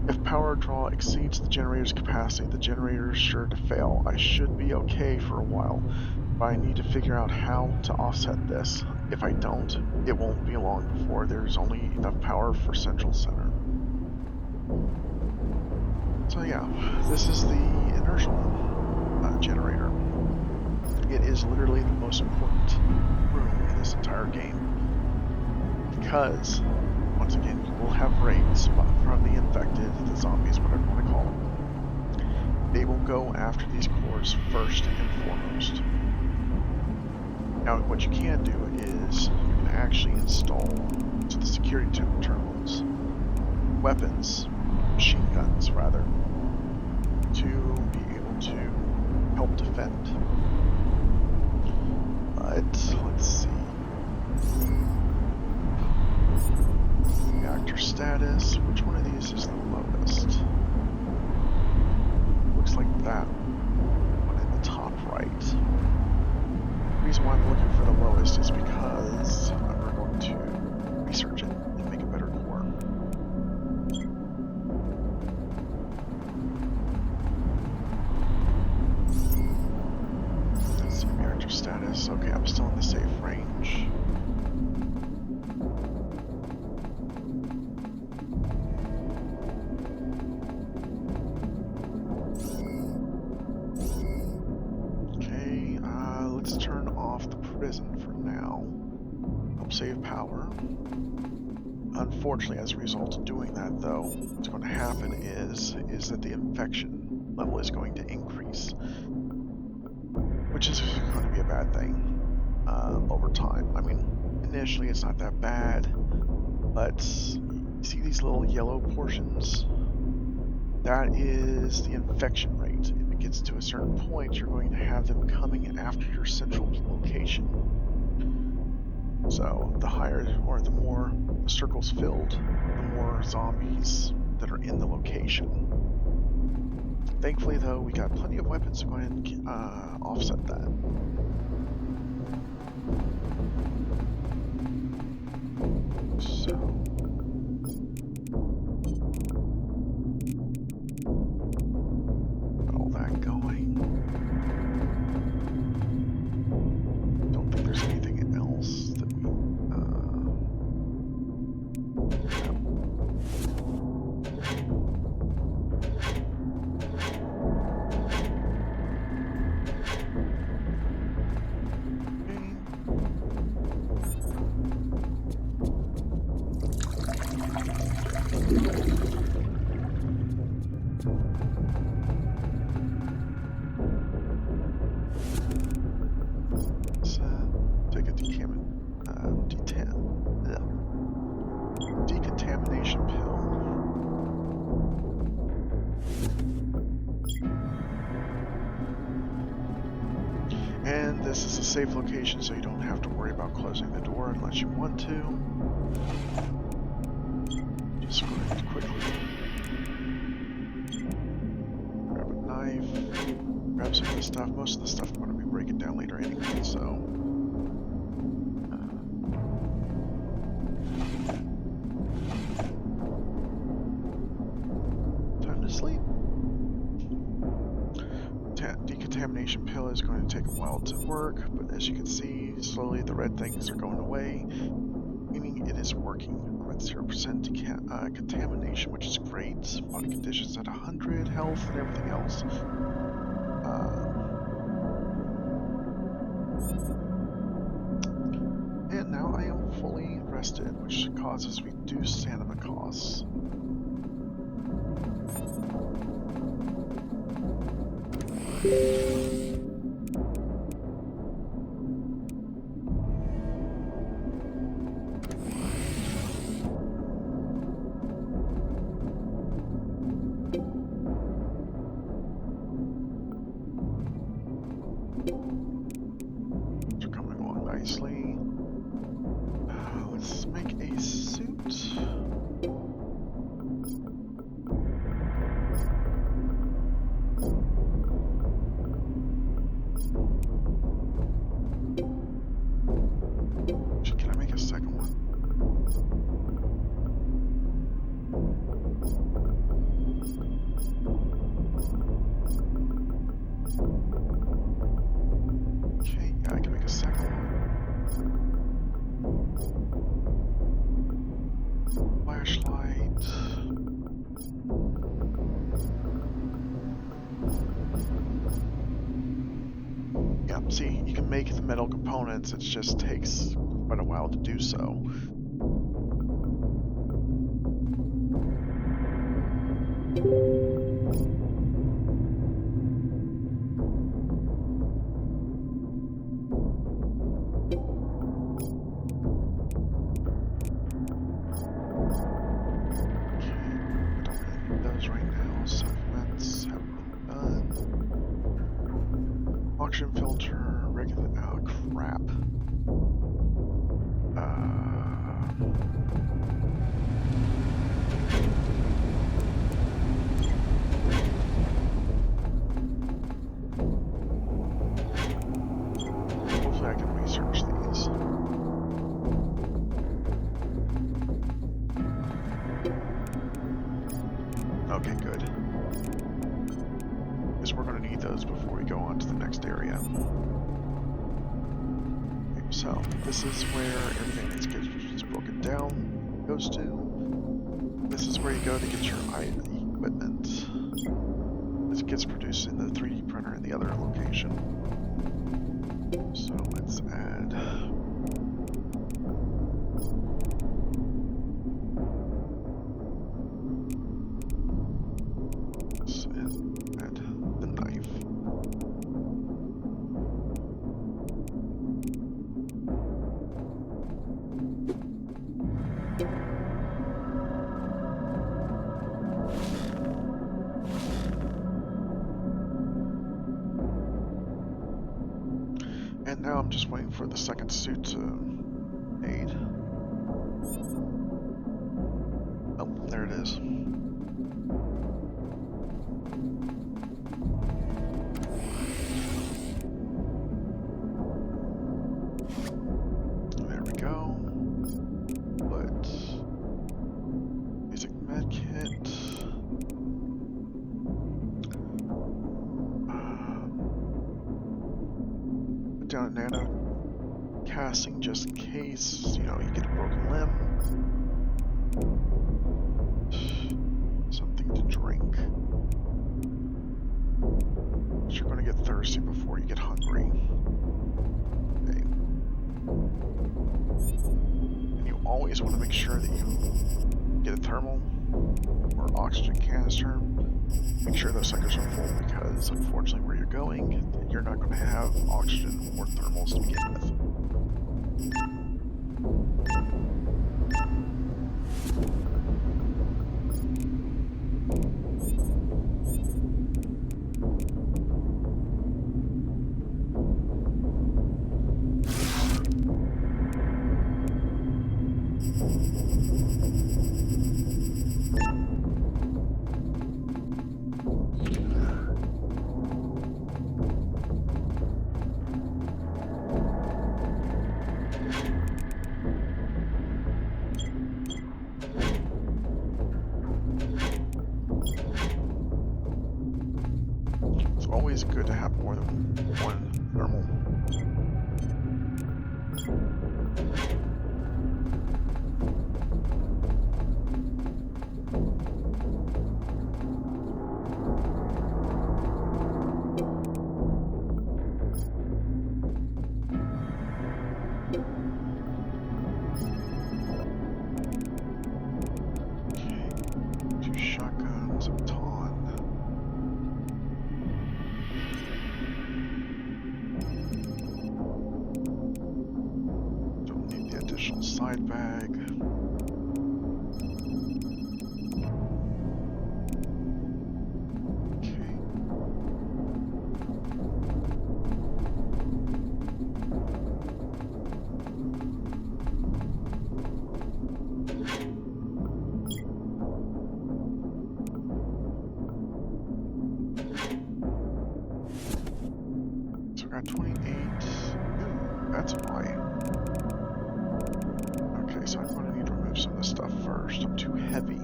If power draw exceeds the generator's capacity, the generator is sure to fail. I should be okay for a while, but I need to figure out how to offset this. If I don't, it won't be long before there's only enough power for Central Center. So yeah, this is the inertial generator. It is literally the most important room in this entire game, because once again you will have raids from the infected, the zombies, whatever you want to call them. They will go after these cores first and foremost. Now what you can do is you can actually install to the security terminals weapons, machine guns rather, to be able to help defend. But let's see. Reactor status. Which one of these is the lowest? Looks like that one in the top right. The reason why I'm looking for the lowest is because we're going to research it and make a better core. Let's see, reactor status. Okay, I'm still in the safe range. Let's turn off the prison for now. Help save power. Unfortunately, as a result of doing that, though, what's going to happen is that the infection level is going to increase, which is going to be a bad thing over time. I mean, initially it's not that bad, but see these little yellow portions? That is the infection rate. If it gets to a certain point, you're going to have them coming after your central location. So the higher or the more the circle's filled, the more zombies that are in the location. Thankfully, though, we got plenty of weapons to go ahead and offset that. So, got all that going. Don't think there's anything else that we. Take a decontamination pill. And this is a safe location, so you don't have to worry about closing the door unless you want to. Just go ahead and quickly grab a knife, grab some of the stuff. Most of the stuff I'm going to be breaking down later anyway, so. Time to sleep. Decontamination pill is going to take a while to work, but as you can see, slowly the red things are going away, meaning it is working. I'm at 0% contamination, which is great. Body conditions at 100, health and everything else. And now I am fully rested, which causes reduced stamina costs. They're coming along nicely. Let's make a suit. Can I make a second one? Okay, yeah, I can make a second one. Flashlight. Yeah, see, you can make the metal components, it just takes quite a while to do so. Supplements have been done. Oxygen filter, regular. Oh, crap. Hopefully, I can research these. Okay, good. Because we're going to need those before we go on to the next area. Okay, so, this is where everything that gets broken down goes to. This is where you go to get your equipment. This gets produced in the 3D printer in the other location. So, let's add... add And now I'm just waiting for the second suit to aid. Oh, there it is. There we go. But basic med kit. Put down a nano casting just in case, you know, you get a broken limb. Something to drink. But you're going to get thirsty before you get hungry. Okay. And you always want to make sure that you get a thermal or oxygen canister. Make sure those suckers are full because, unfortunately, where you're going, you're not going to have oxygen or thermals to begin with. It's always good to have more than one thermal. Okay, 2 shotguns, a baton. Don't need the additional side bag. Okay. So we got 28. Ooh, that's why. Okay, so I'm going to need to remove some of this stuff first. I'm too heavy.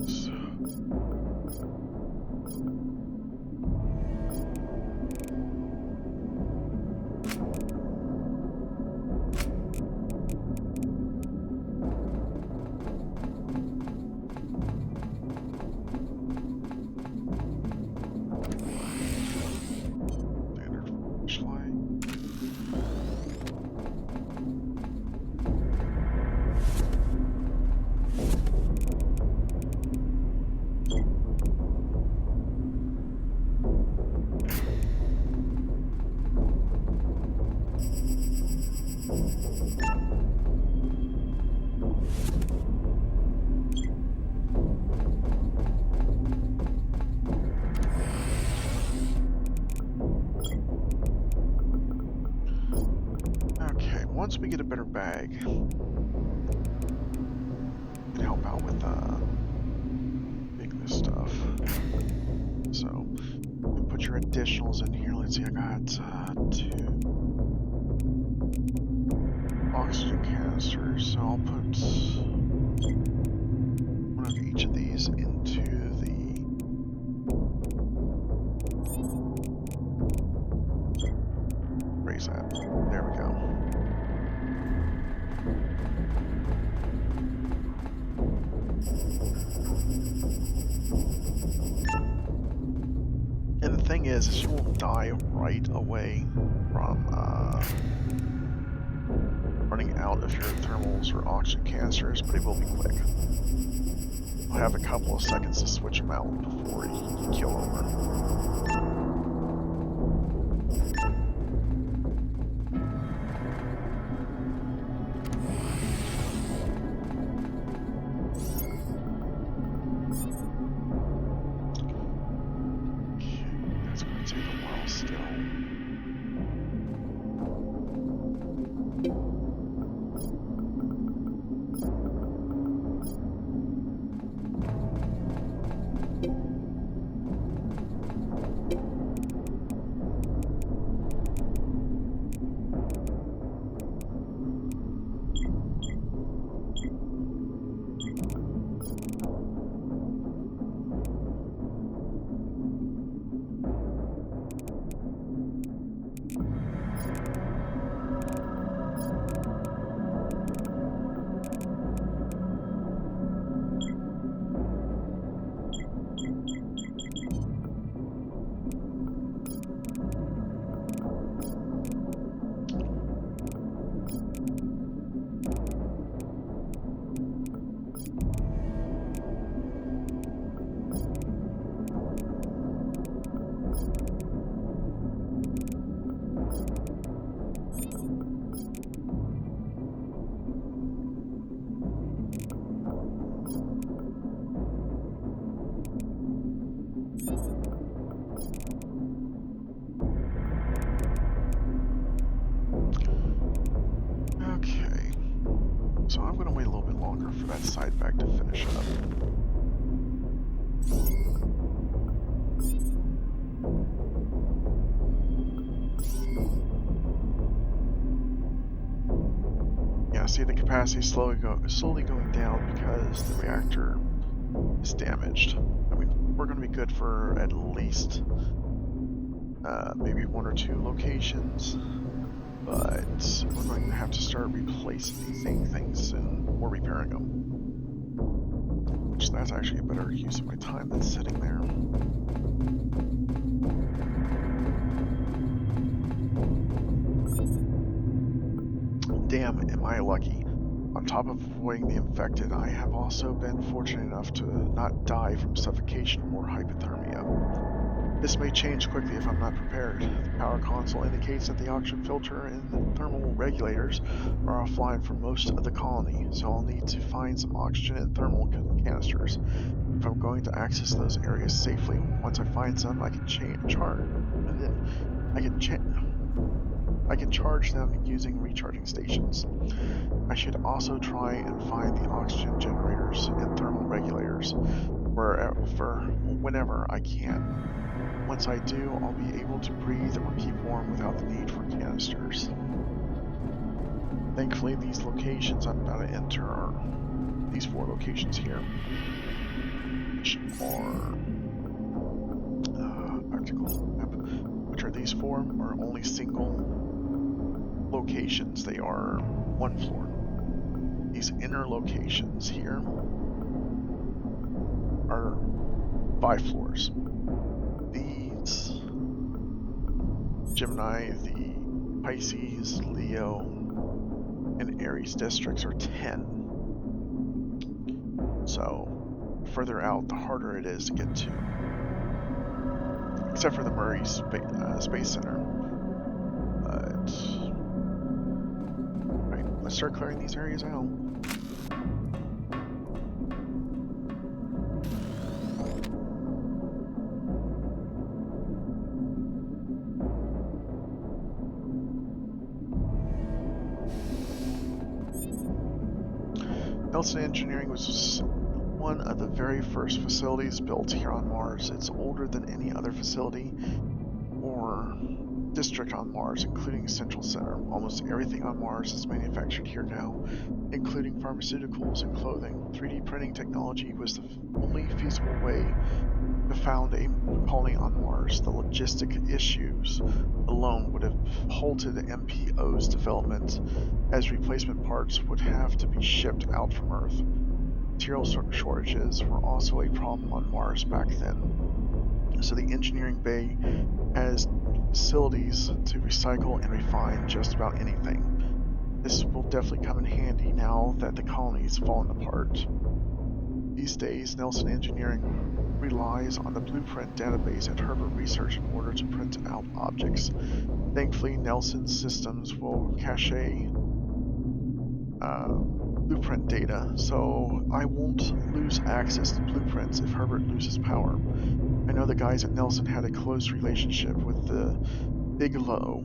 So. Standard flashlight. Okay, once we get a better bag, can help out with making this stuff. So, you put your additionals in here. Let's see, I got 2 oxygen canisters, so I'll put one of each of these into the raise that. There we go. And the thing is you won't die right away from running out of your thermals or oxygen canisters, but it will be quick. You'll have a couple of seconds to switch them out before you kill over. bit longer for that side bag to finish up. Yeah, see the capacity slowly going down because the reactor is damaged. I mean, we're going to be good for at least maybe 1 or 2 locations, but we're going to have to start replacing things soon or repairing them. Which that's actually a better use of my time than sitting there. Damn, am I lucky. On top of avoiding the infected, I have also been fortunate enough to not die from suffocation or hypothermia. This may change quickly if I'm not prepared. The power console indicates that the oxygen filter and thermal regulators are offline for most of the colony, so I'll need to find some oxygen and thermal canisters. If I'm going to access those areas safely, once I find some, I can charge them using recharging stations. I should also try and find the oxygen generators and thermal regulators whenever I can. Once I do, I'll be able to breathe or keep warm without the need for canisters. Thankfully, these locations I'm about to enter are these 4 locations here, which are which are these 4 are only single locations. They are 1 floor. These inner locations here are 5 floors. These Gemini, the Pisces, Leo, and Aries districts are 10. So further out, the harder it is to get to. Except for the Murray Space Center. But right, let's start clearing these areas out. Nelson Engineering was one of the very first facilities built here on Mars. It's older than any other facility or district on Mars, including Central Center. Almost everything on Mars is manufactured here now, including pharmaceuticals and clothing. 3D printing technology was the only feasible way to found a colony on Mars. The logistic issues alone would have halted MPO's development, as replacement parts would have to be shipped out from Earth. Material shortages were also a problem on Mars back then, so the engineering bay has facilities to recycle and refine just about anything. This will definitely come in handy now that the colony's fallen apart. These days, Nelson Engineering relies on the blueprint database at Herbert Research in order to print out objects. Thankfully, Nelson's systems will cache blueprint data, so I won't lose access to blueprints if Herbert loses power. I know the guys at Nelson had a close relationship with the Bigelow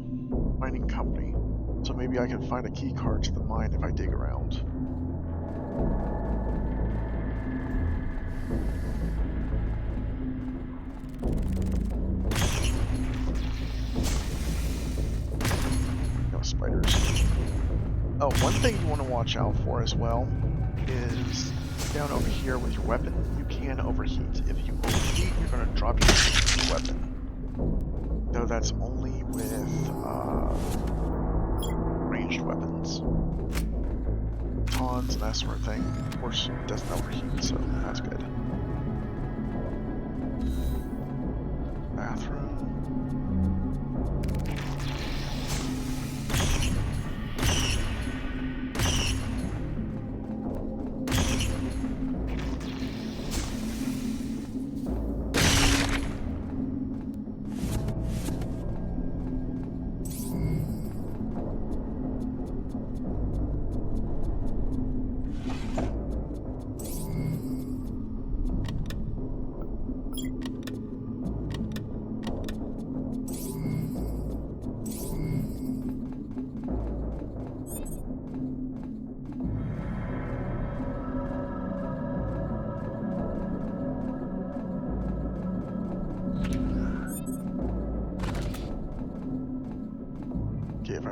mining company, so maybe I can find a key card to the mine if I dig around. No spiders. Oh, one thing you want to watch out for as well is down over here with your weapon. You can overheat. If you overheat, you're going to drop your weapon. Though that's only with ranged weapons. Tauns and that sort of thing. Of course, it doesn't overheat, so that's good. Bathroom.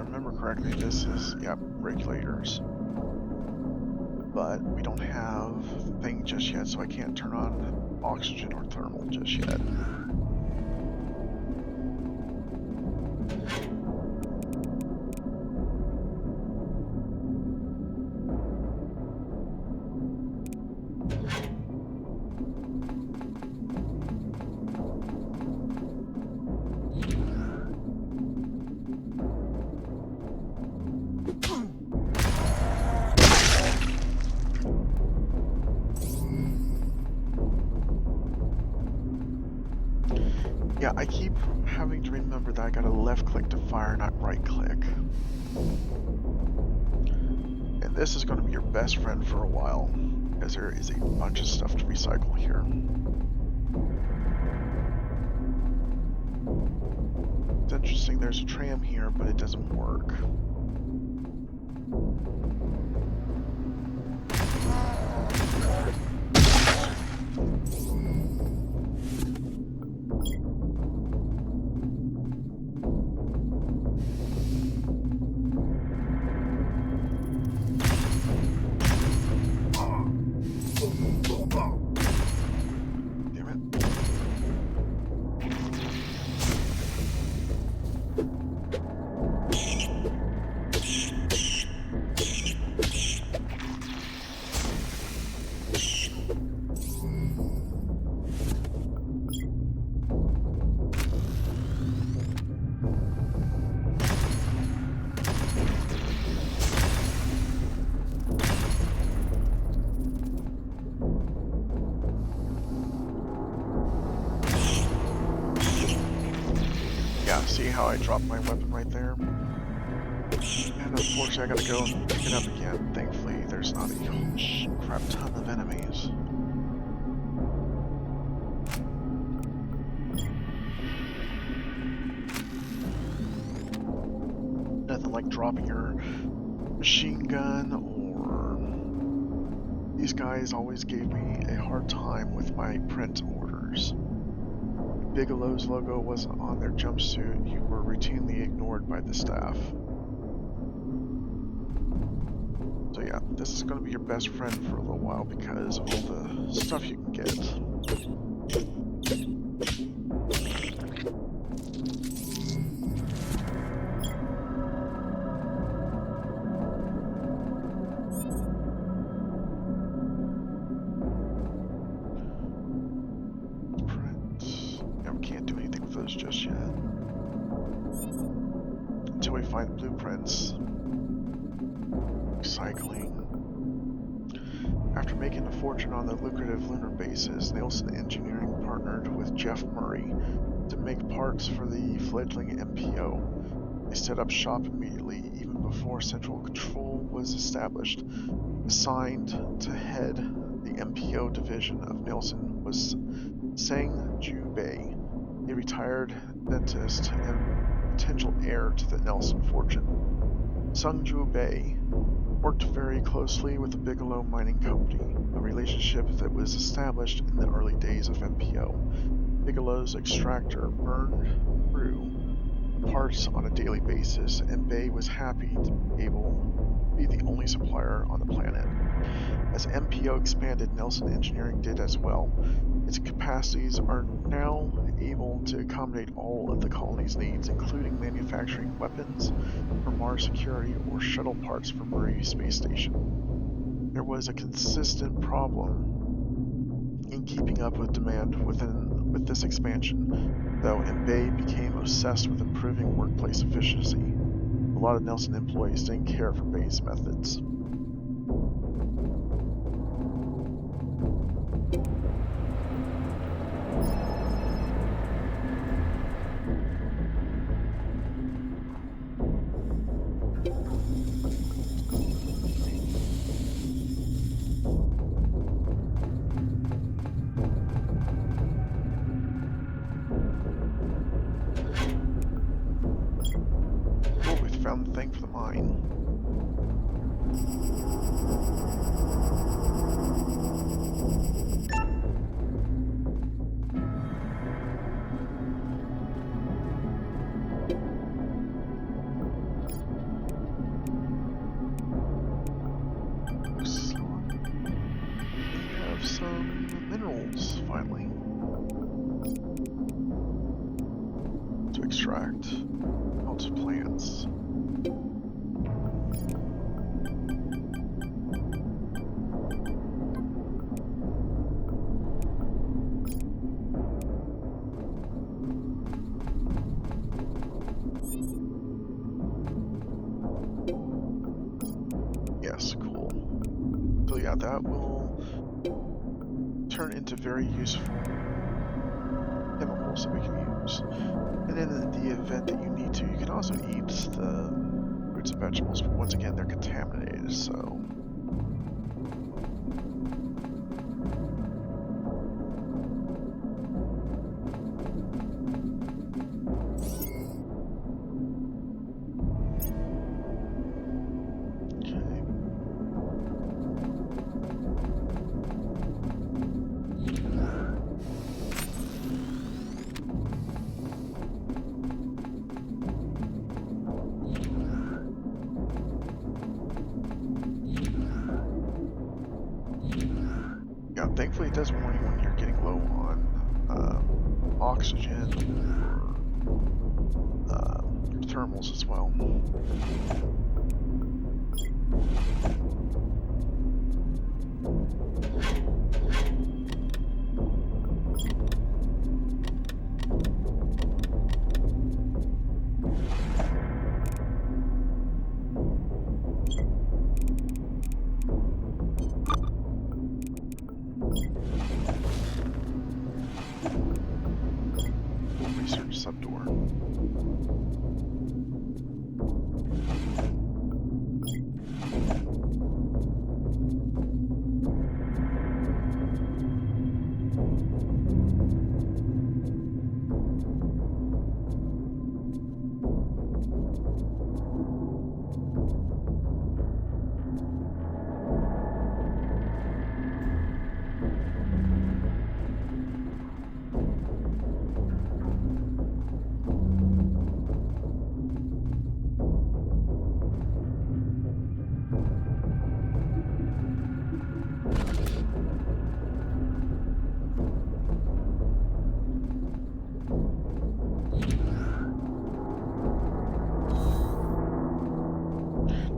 remember correctly, this is, yep, regulators. But we don't have thing just yet, so I can't turn on oxygen or thermal just yet. Yeah, I keep having to remember that I gotta left click to fire, not right click. And this is going to be your best friend for a while, because there is a bunch of stuff to recycle here. It's interesting, there's a tram here, but it doesn't work. See how I dropped my weapon right there? And unfortunately I gotta go and pick it up again. Thankfully there's not a crap ton of enemies. Nothing like dropping your machine gun, or these guys always gave me a hard time with my print orders. Bigelow's logo wasn't on their jumpsuit, you were routinely ignored by the staff. So yeah, this is going to be your best friend for a little while because of all the stuff you can get. Just yet. Until we find blueprints. Recycling. After making a fortune on the lucrative lunar bases, Nielsen Engineering partnered with Jeff Murray to make parts for the fledgling MPO. They set up shop immediately, even before central control was established. Assigned to head the MPO division of Nielsen was Sang Ju Bei, a retired dentist and potential heir to the Nelson fortune. Sung Ju Bei worked very closely with the Bigelow Mining Company, a relationship that was established in the early days of MPO. Bigelow's extractor burned through the parts on a daily basis, and Bei was happy to be able to be the only supplier on the planet. As MPO expanded, Nielsen Engineering did as well. Its capacities are now able to accommodate all of the colony's needs, including manufacturing weapons for Mars security or shuttle parts for Murray Space Station. There was a consistent problem in keeping up with demand with this expansion, though, and Bei became obsessed with improving workplace efficiency. A lot of Nelson employees didn't care for Bei's methods. Found the thing for the mine. have some minerals, finally, to extract out of plants. Yes, cool. So yeah, that will turn into very useful chemicals that we can use. And in the event that you need to, you can also eat the fruits and vegetables, but once again, they're contaminated, so... Yeah, thankfully it does warn you when you're getting low on oxygen or thermals as well. Research subdoor.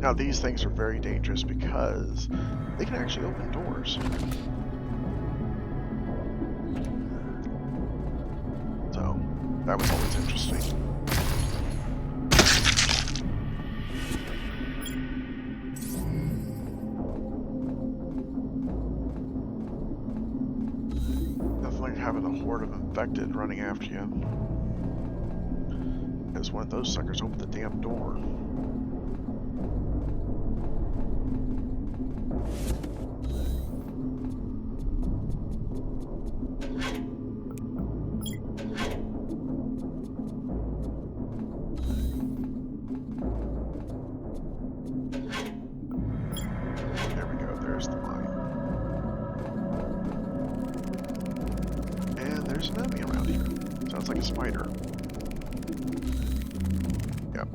Now these things are very dangerous because they can actually open doors. So that was always interesting. Nothing like having a horde of infected running after you. Because one of those suckers opened the damn door. There we go, there's the mine. And there's an enemy around here. Sounds like a spider. Yep.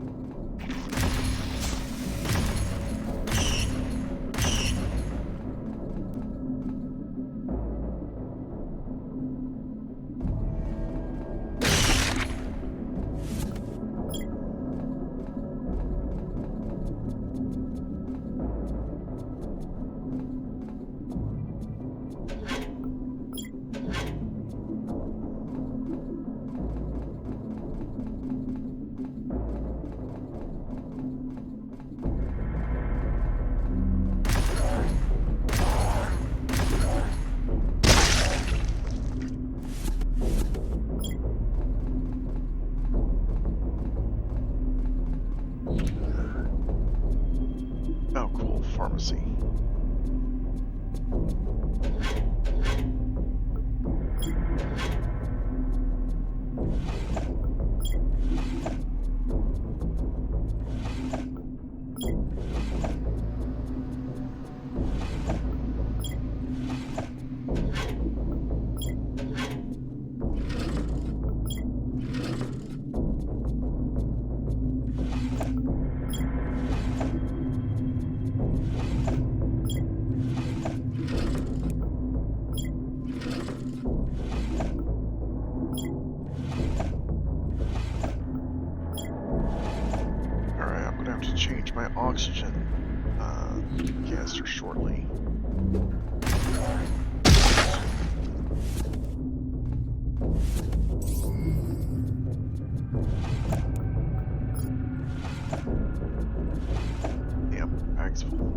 closer shortly. Damn, bag's full.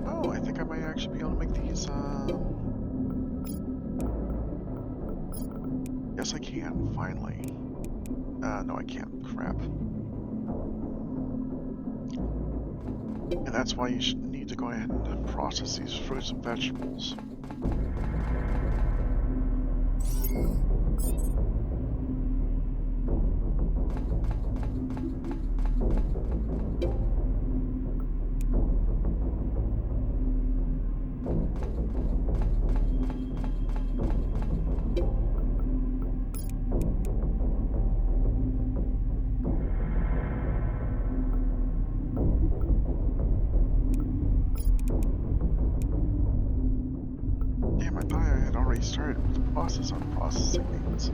Oh, I think I might actually be able to make these, yes I can, finally. No I can't, crap. And that's why you should need to go ahead and process these fruits and vegetables. Damn, I thought I had already started with the process on processing these.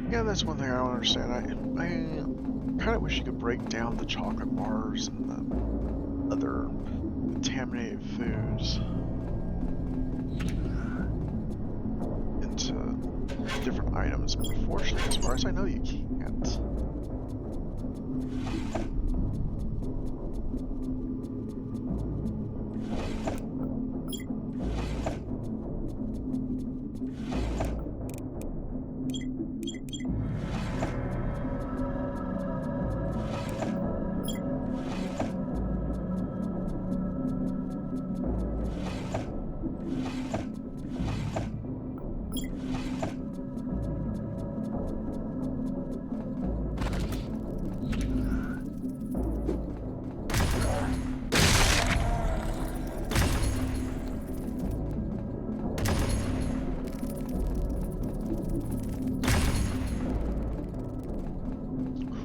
Yeah, that's one thing I don't understand. I kind of wish you could break down the chocolate bars and the other contaminated foods into different items, but unfortunately, as far as I know, you can't.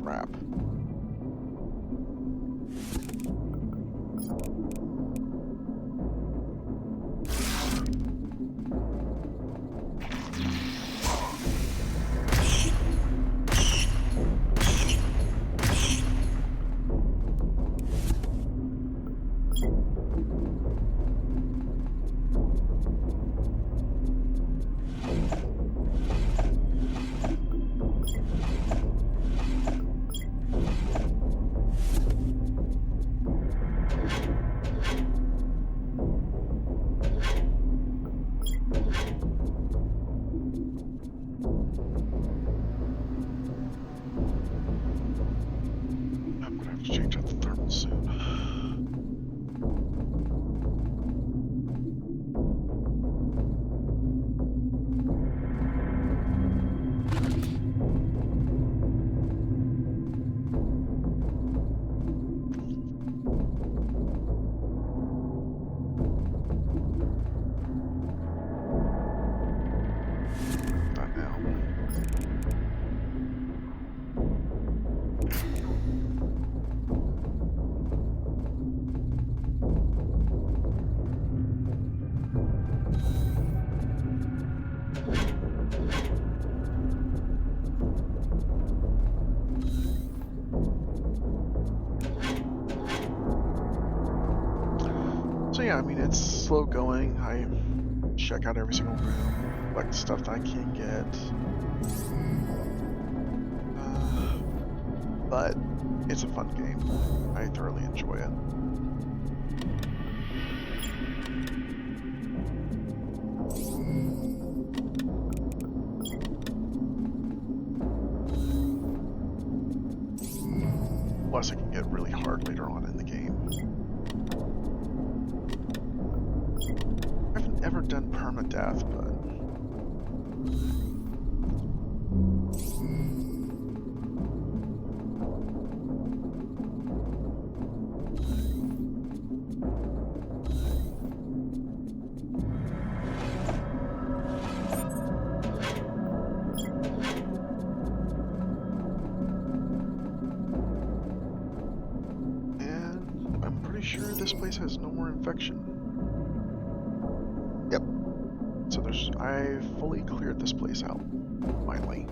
Crap. yeah, I mean, it's slow going. I check out every single room, collect stuff that I can get. But it's a fun game. I thoroughly enjoy it. Plus, it can get really hard later on in the game. I haven't ever done permadeath, but I'm pretty sure this place has no more infection. Yep. So I fully cleared this place out, finally.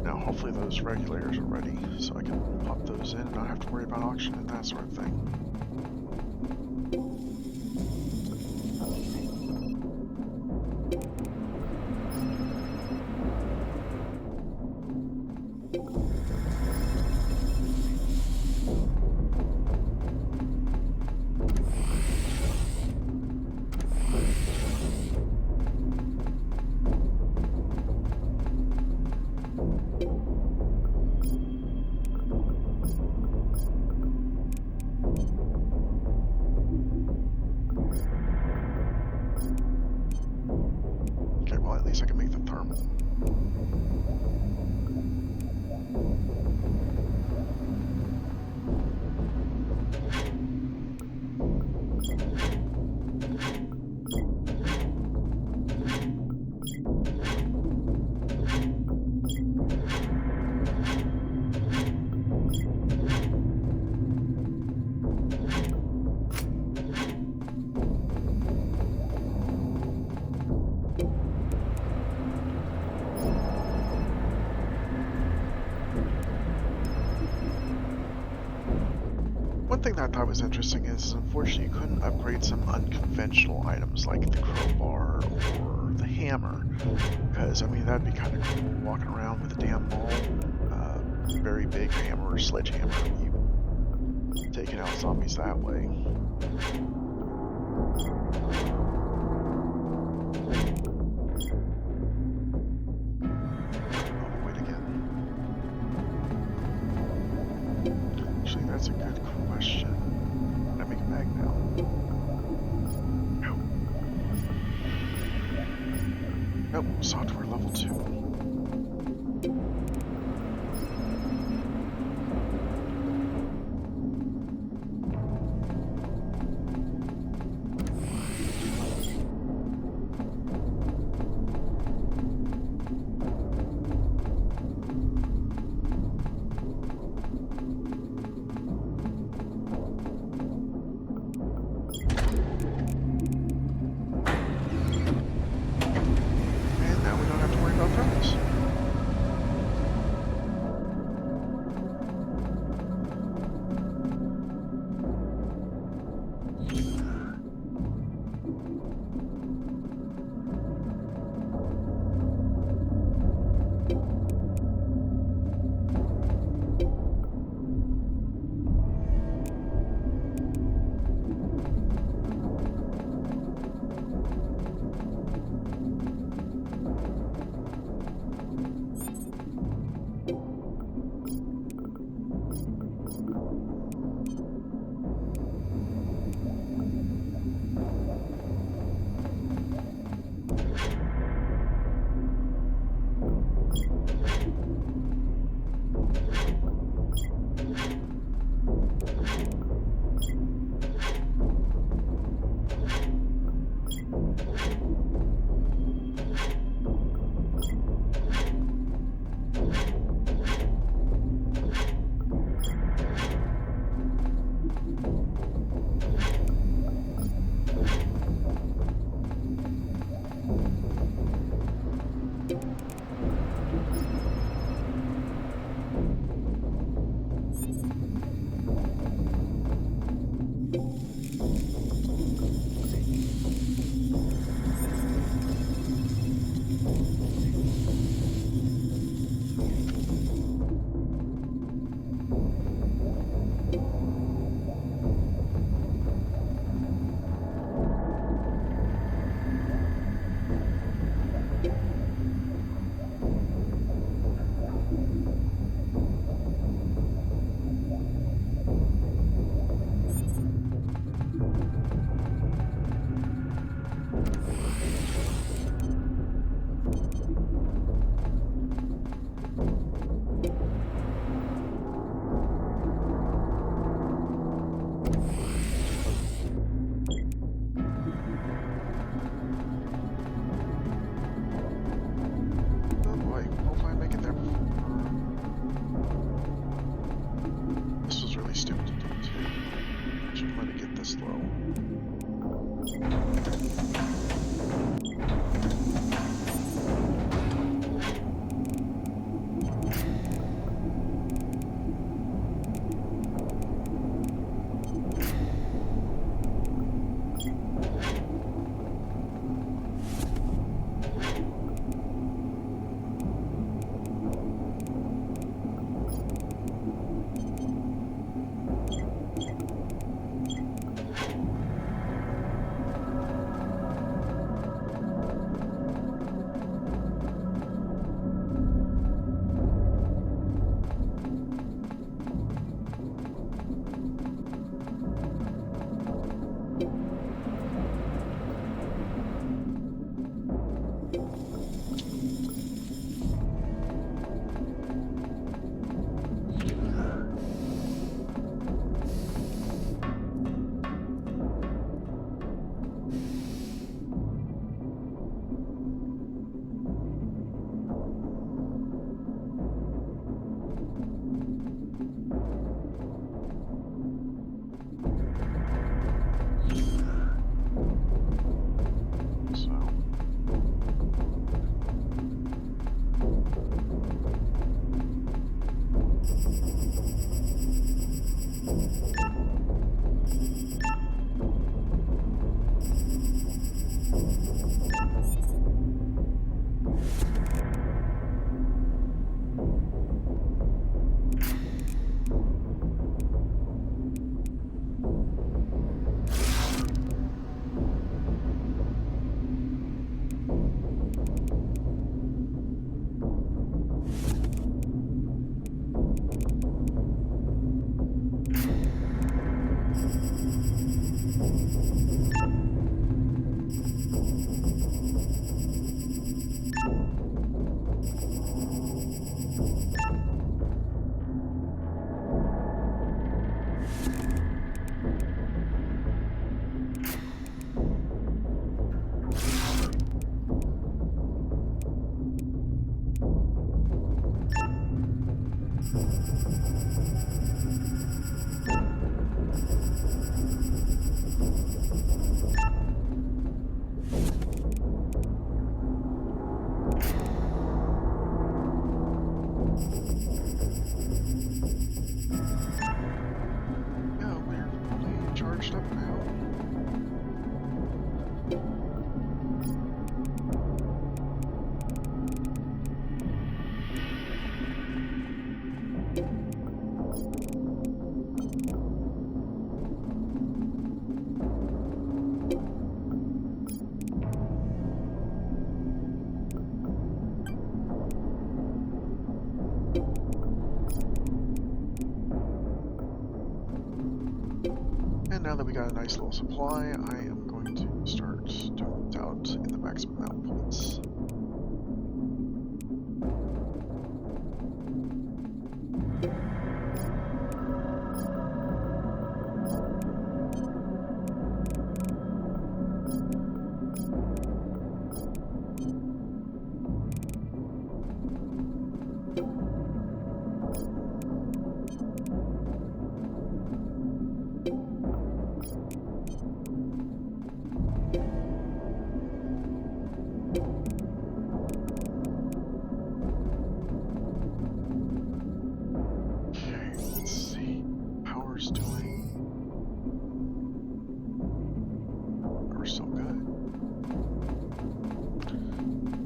Now hopefully those regulators are ready, so I can pop those in and not have to worry about oxygen and that sort of thing. Okay, well at least I can make the thermal. One thing that I thought was interesting is, unfortunately, you couldn't upgrade some unconventional items like the crowbar or the hammer, because, I mean, that'd be kind of cool walking around with a damn maul, very big hammer or sledgehammer, you taking out zombies that way. Oh, wait again. Actually, that's a good question. Can I make a mag now? No. Nope, software level 2. And now we don't have to worry about thermal. slow. So yeah, we're fully charged up now. And now that we got a nice little supply, I am going to start doing this out in the maximum outputs. Okay, let's see. Power's doing. We're so good.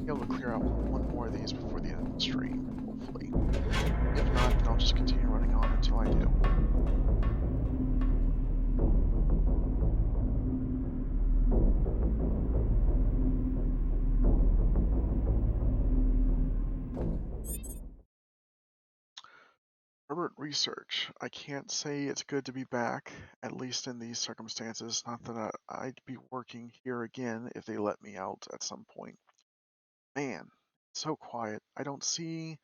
Be able to clear out one more of these before the end of the stream, hopefully. If not, then I'll just continue running on until I do. Herbert Research. I can't say it's good to be back, at least in these circumstances. Not that I'd be working here again if they let me out at some point. Man, it's so quiet. I don't see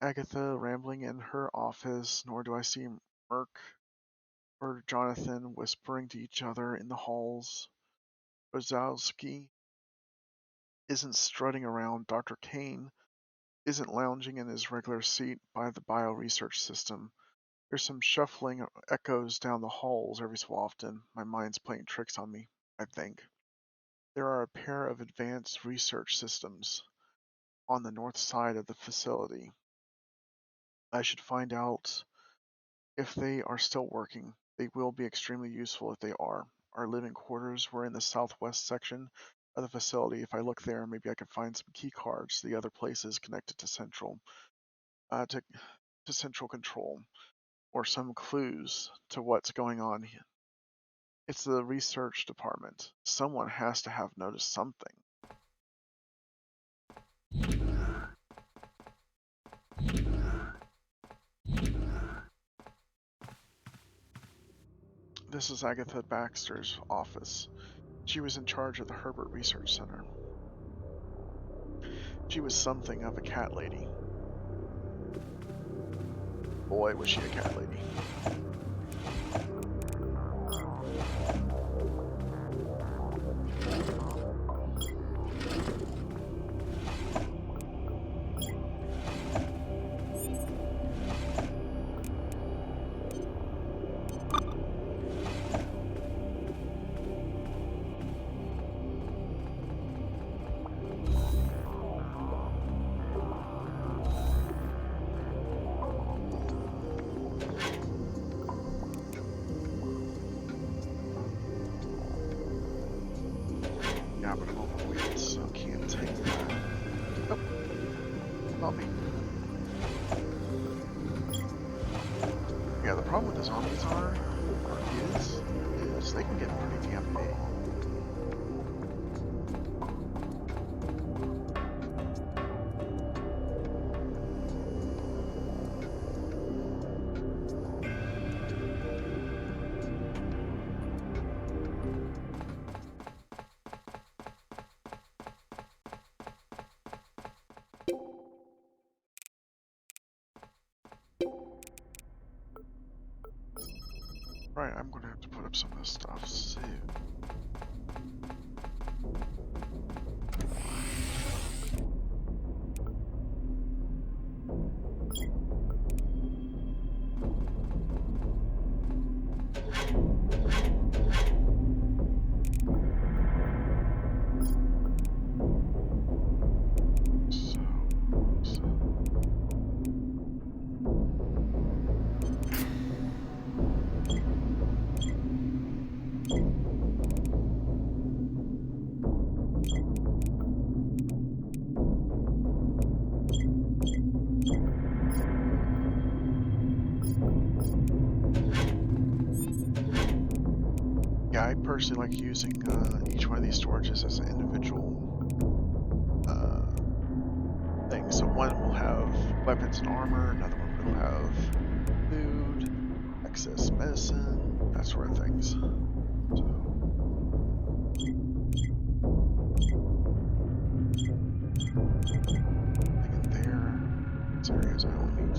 Agatha rambling in her office, nor do I see Merc or Jonathan whispering to each other in the halls. Wazowski isn't strutting around. Dr. Kane isn't lounging in his regular seat by the bioresearch system. There's some shuffling echoes down the halls every so often. My mind's playing tricks on me, I think. There are a pair of advanced research systems on the north side of the facility. I should find out if they are still working. They will be extremely useful if they are. Our living quarters were in the southwest section of the facility. If I look there, maybe I could find some key cards to the other places connected to central to central control, or some clues to what's going on here. It's the research department. Someone has to have noticed something. This is Agatha Baxter's office. She was in charge of the Herbert Research Center. She was something of a cat lady. Boy, was she a cat lady. Yeah, but I'm overweight, so can't take that. Oh, not me. Yeah, the problem with the zombies is they can get pretty damn big. Right, I'm gonna have to put up some of this stuff soon. Yeah, I personally like using each one of these storages as an individual thing. So one will have weapons and armor, another one will have food, excess medicine, that sort of things. So, in there, these areas I only need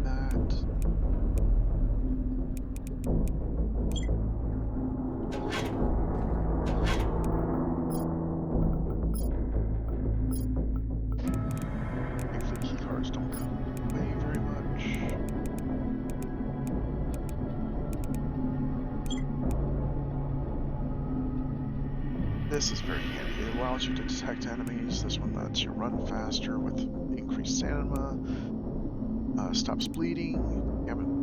that. Thankfully, key cards don't weigh very much. This is very handy. It allows you to detect enemies. This one lets you run faster with increased stamina. Stops bleeding.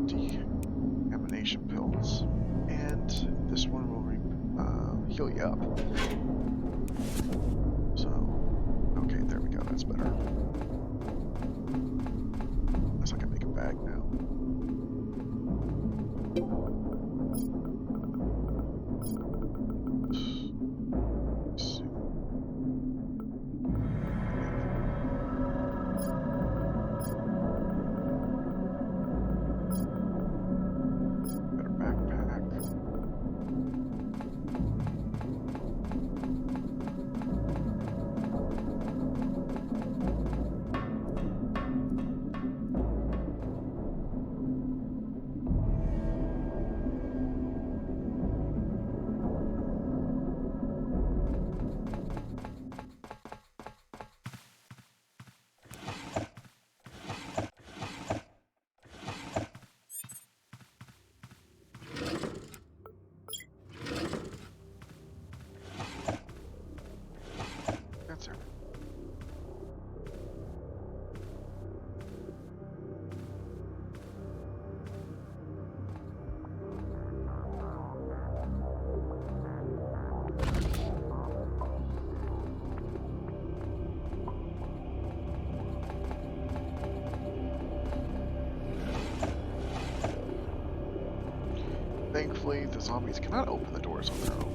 Decontamination pills. And this one will heal you up. So, okay, there we go. That's better. Guess I can make a bag now. Thankfully, the zombies cannot open the doors on their own.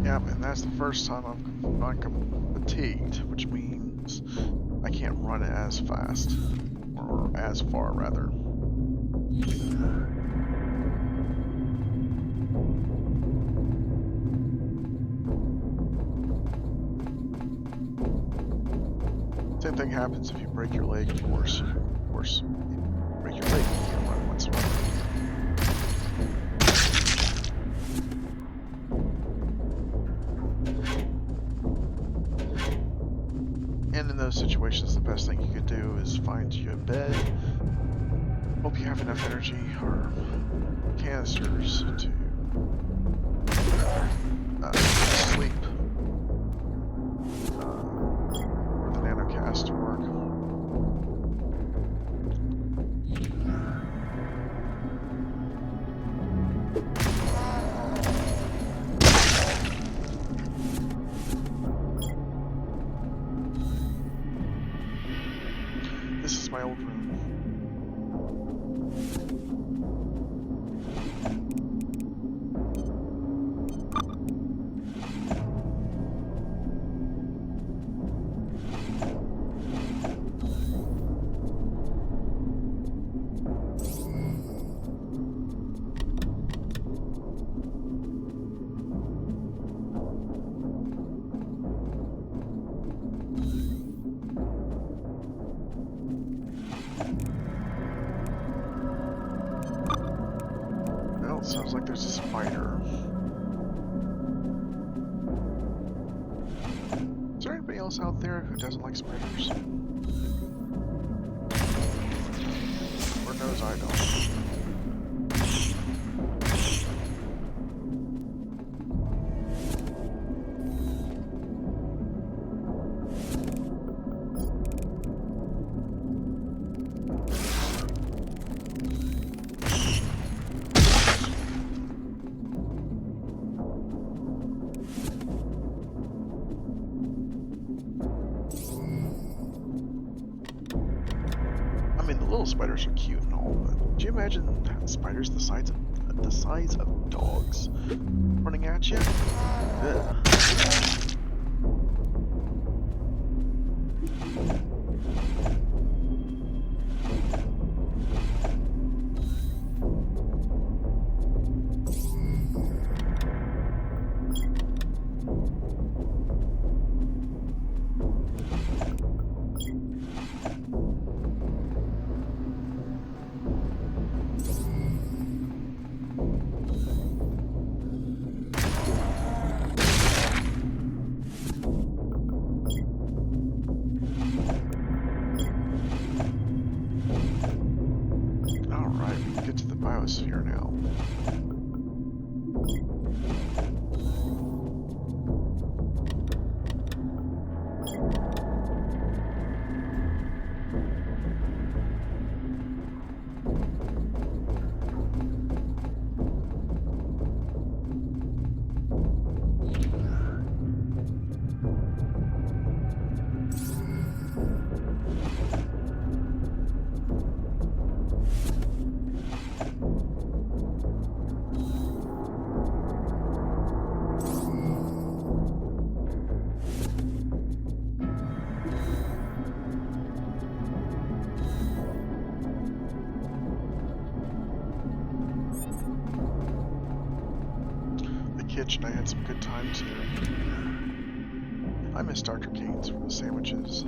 Yep, and that's the first time I've become fatigued, which means I can't run as fast, or as far rather. Same thing happens if you break your leg, of course. Of course, if you break your leg, you can't run whatsoever. And in those situations, the best thing you could do is find you a bed. Hope you have enough energy or canisters to sleep. Or the nanocast to work. This is my old room. Well, sounds like there's a spider. Is there anybody else out there who doesn't like spiders? Or knows I don't? I mean, the little spiders are cute and all, but do you imagine spiders the size of dogs running at you? Ugh. kitchen. I had some good times here. I miss Dr. Gaines for the sandwiches.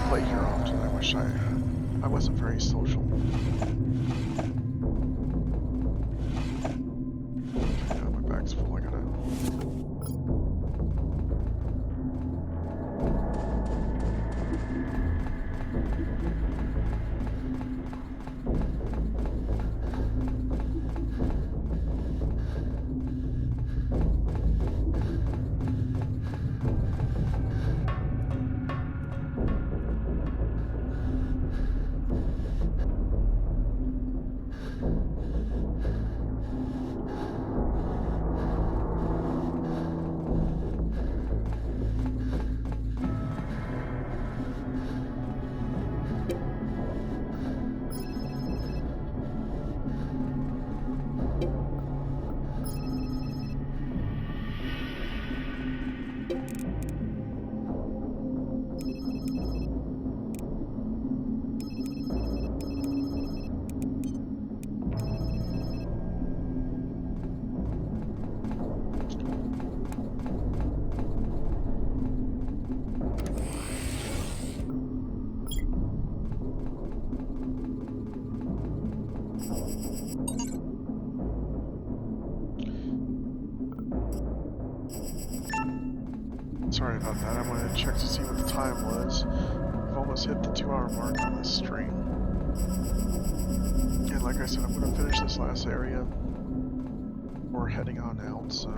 Play here often. I wish I wasn't very social. Okay, now my bag's full. I gotta. Sorry about that. I wanted to check to see what the time was. We've almost hit the 2-hour mark on this stream. And like I said, I'm going to finish this last area. We're heading on out, so...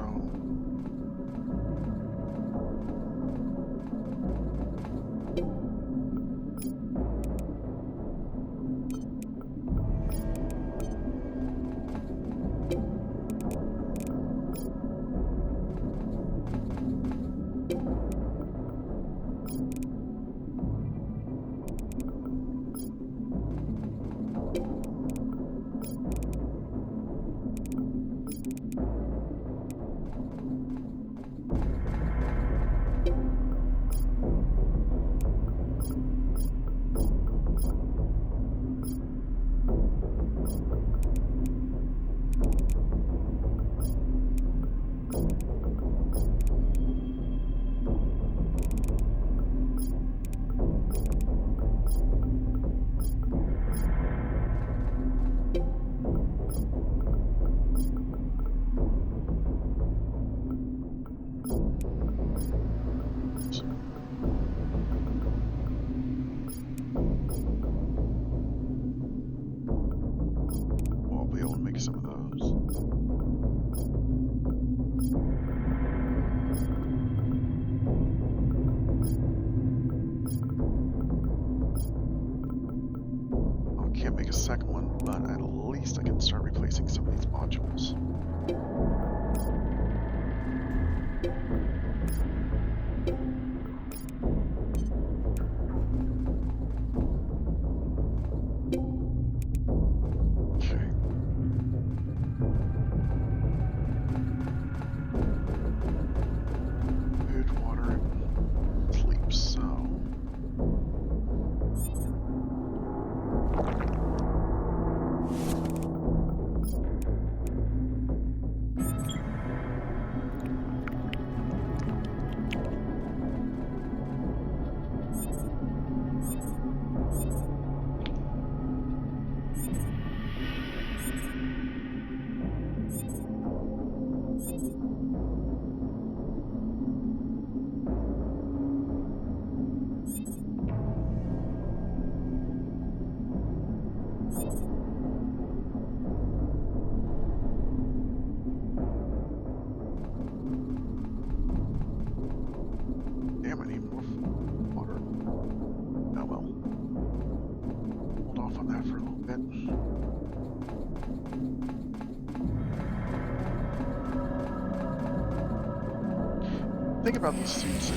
thing about these suits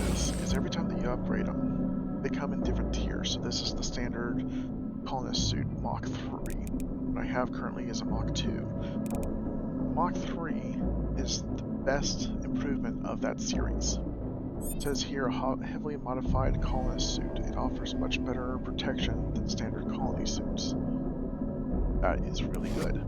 is every time that you upgrade them, they come in different tiers. So this is the standard colonist suit Mach 3. What I have currently is a Mach 2. Mach 3 is the best improvement of that series. It says here, a heavily modified colonist suit. It offers much better protection than standard colony suits. That is really good.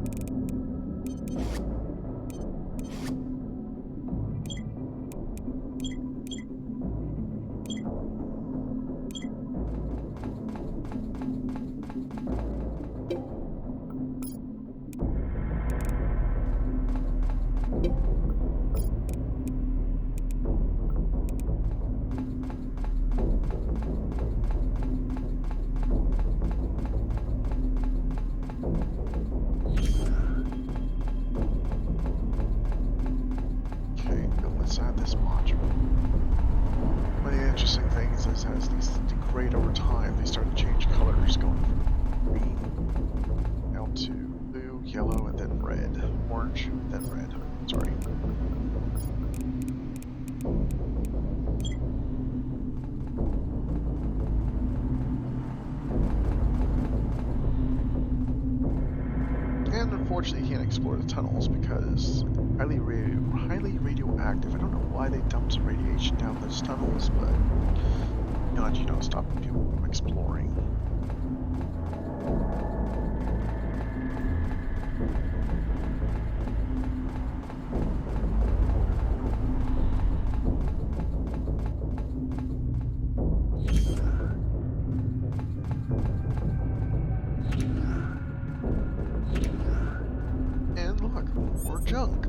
Inside this module. One of the interesting things is as these degrade over time, they start to change colors, going from green down to blue, yellow, and then red. Orange, then red. Sorry. And unfortunately, you can't explore the tunnels because highly radioactive. I don't know why they dumped radiation down those tunnels, but you don't stop people from exploring. And look, more junk.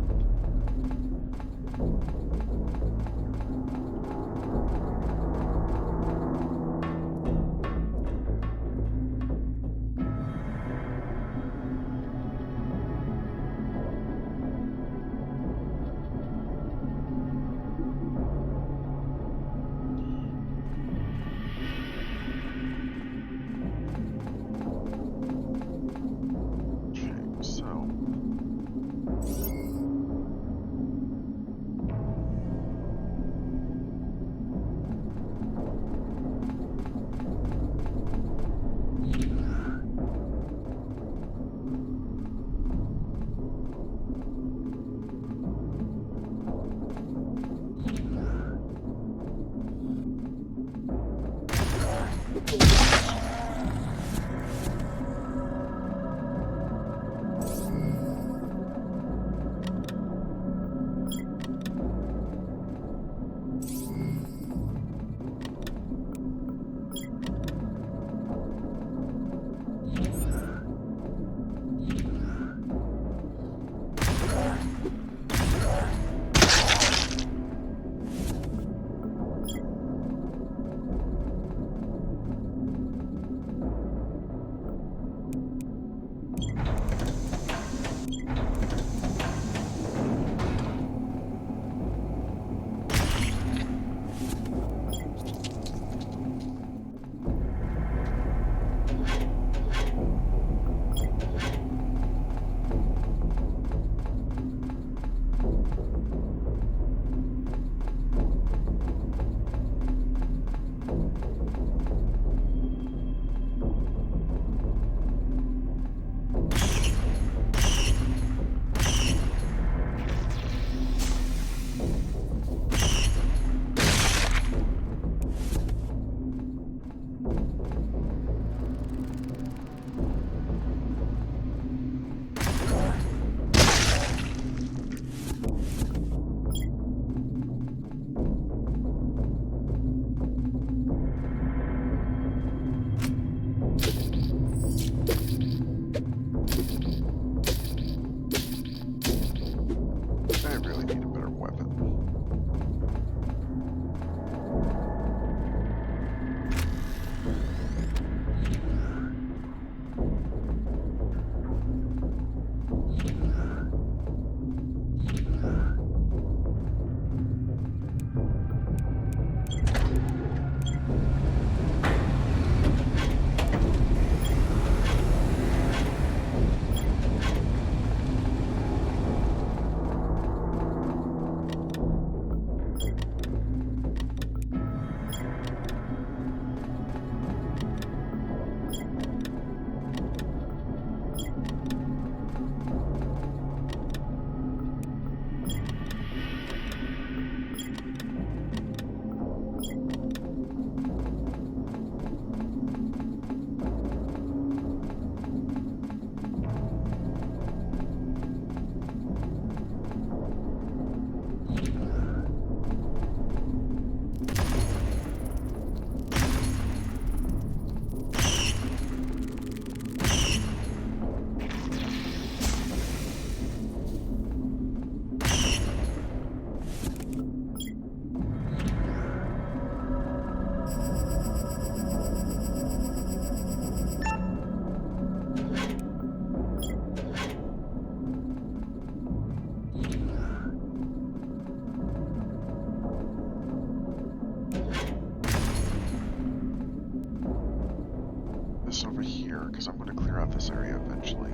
out this area eventually.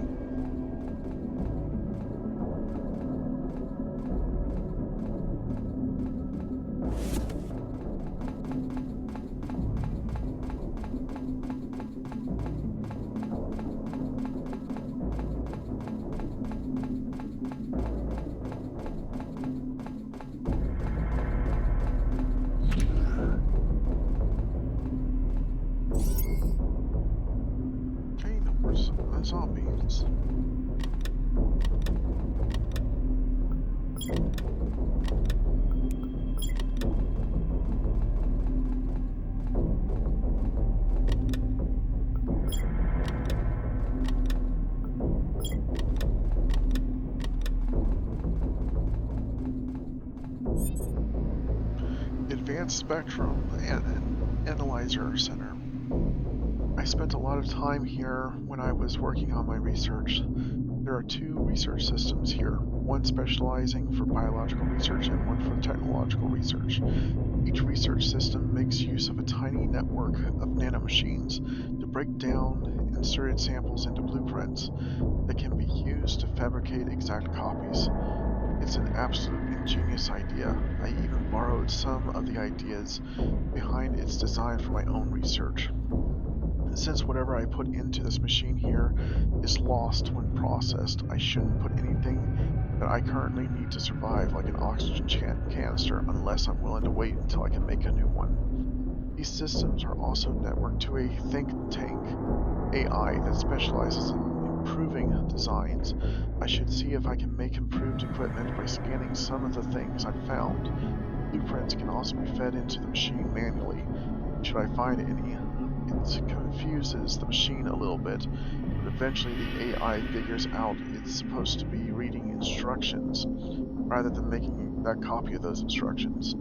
Okay, no more zombies. Advanced Spectrum Analyzer Center. I spent a lot of time here when I was working on my research. There are two research systems here, one specializing for biological research and one for technological research. Each research system makes use of a tiny network of nanomachines to break down inserted samples into blueprints that can be used to fabricate exact copies. It's an absolute ingenious idea. I even borrowed some of the ideas behind its design for my own research. Since whatever I put into this machine here is lost when processed, I shouldn't put anything that I currently need to survive, like an oxygen canister, unless I'm willing to wait until I can make a new one. These systems are also networked to a think tank AI that specializes in improving designs. I should see if I can make improved equipment by scanning some of the things I've found. Blueprints can also be fed into the machine manually. Should I find any, it confuses the machine a little bit, but eventually the AI figures out it's supposed to be reading instructions rather than making an exact copy of those instructions.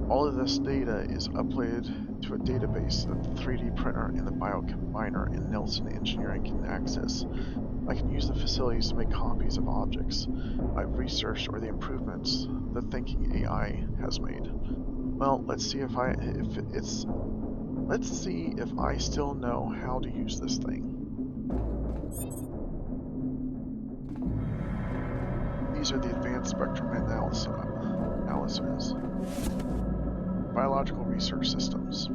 All of this data is uploaded to a database that the 3D printer and the biocombiner in Nelson Engineering can access. I can use the facilities to make copies of objects I've researched or the improvements the thinking AI has made. Well, let's see if I still know how to use this thing. These are the advanced spectrum analyzers. Biological research systems.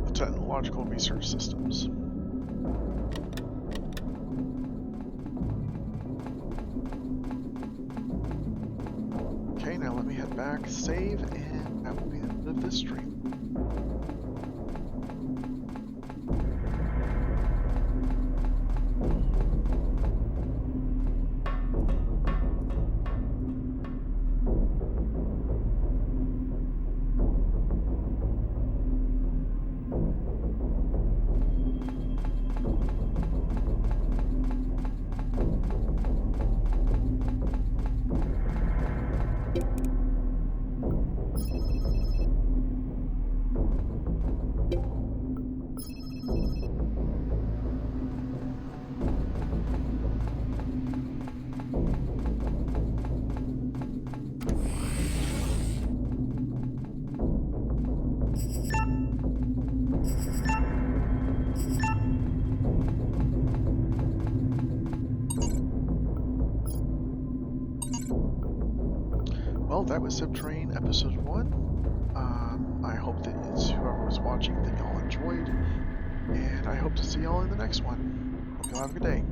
The technological research systems. Okay, now let me head back, save, and that will be the end of this stream. Well, that was Subterrain Episode 1. I hope that whoever was watching that y'all enjoyed, and I hope to see y'all in the next one. Hope y'all have a good day.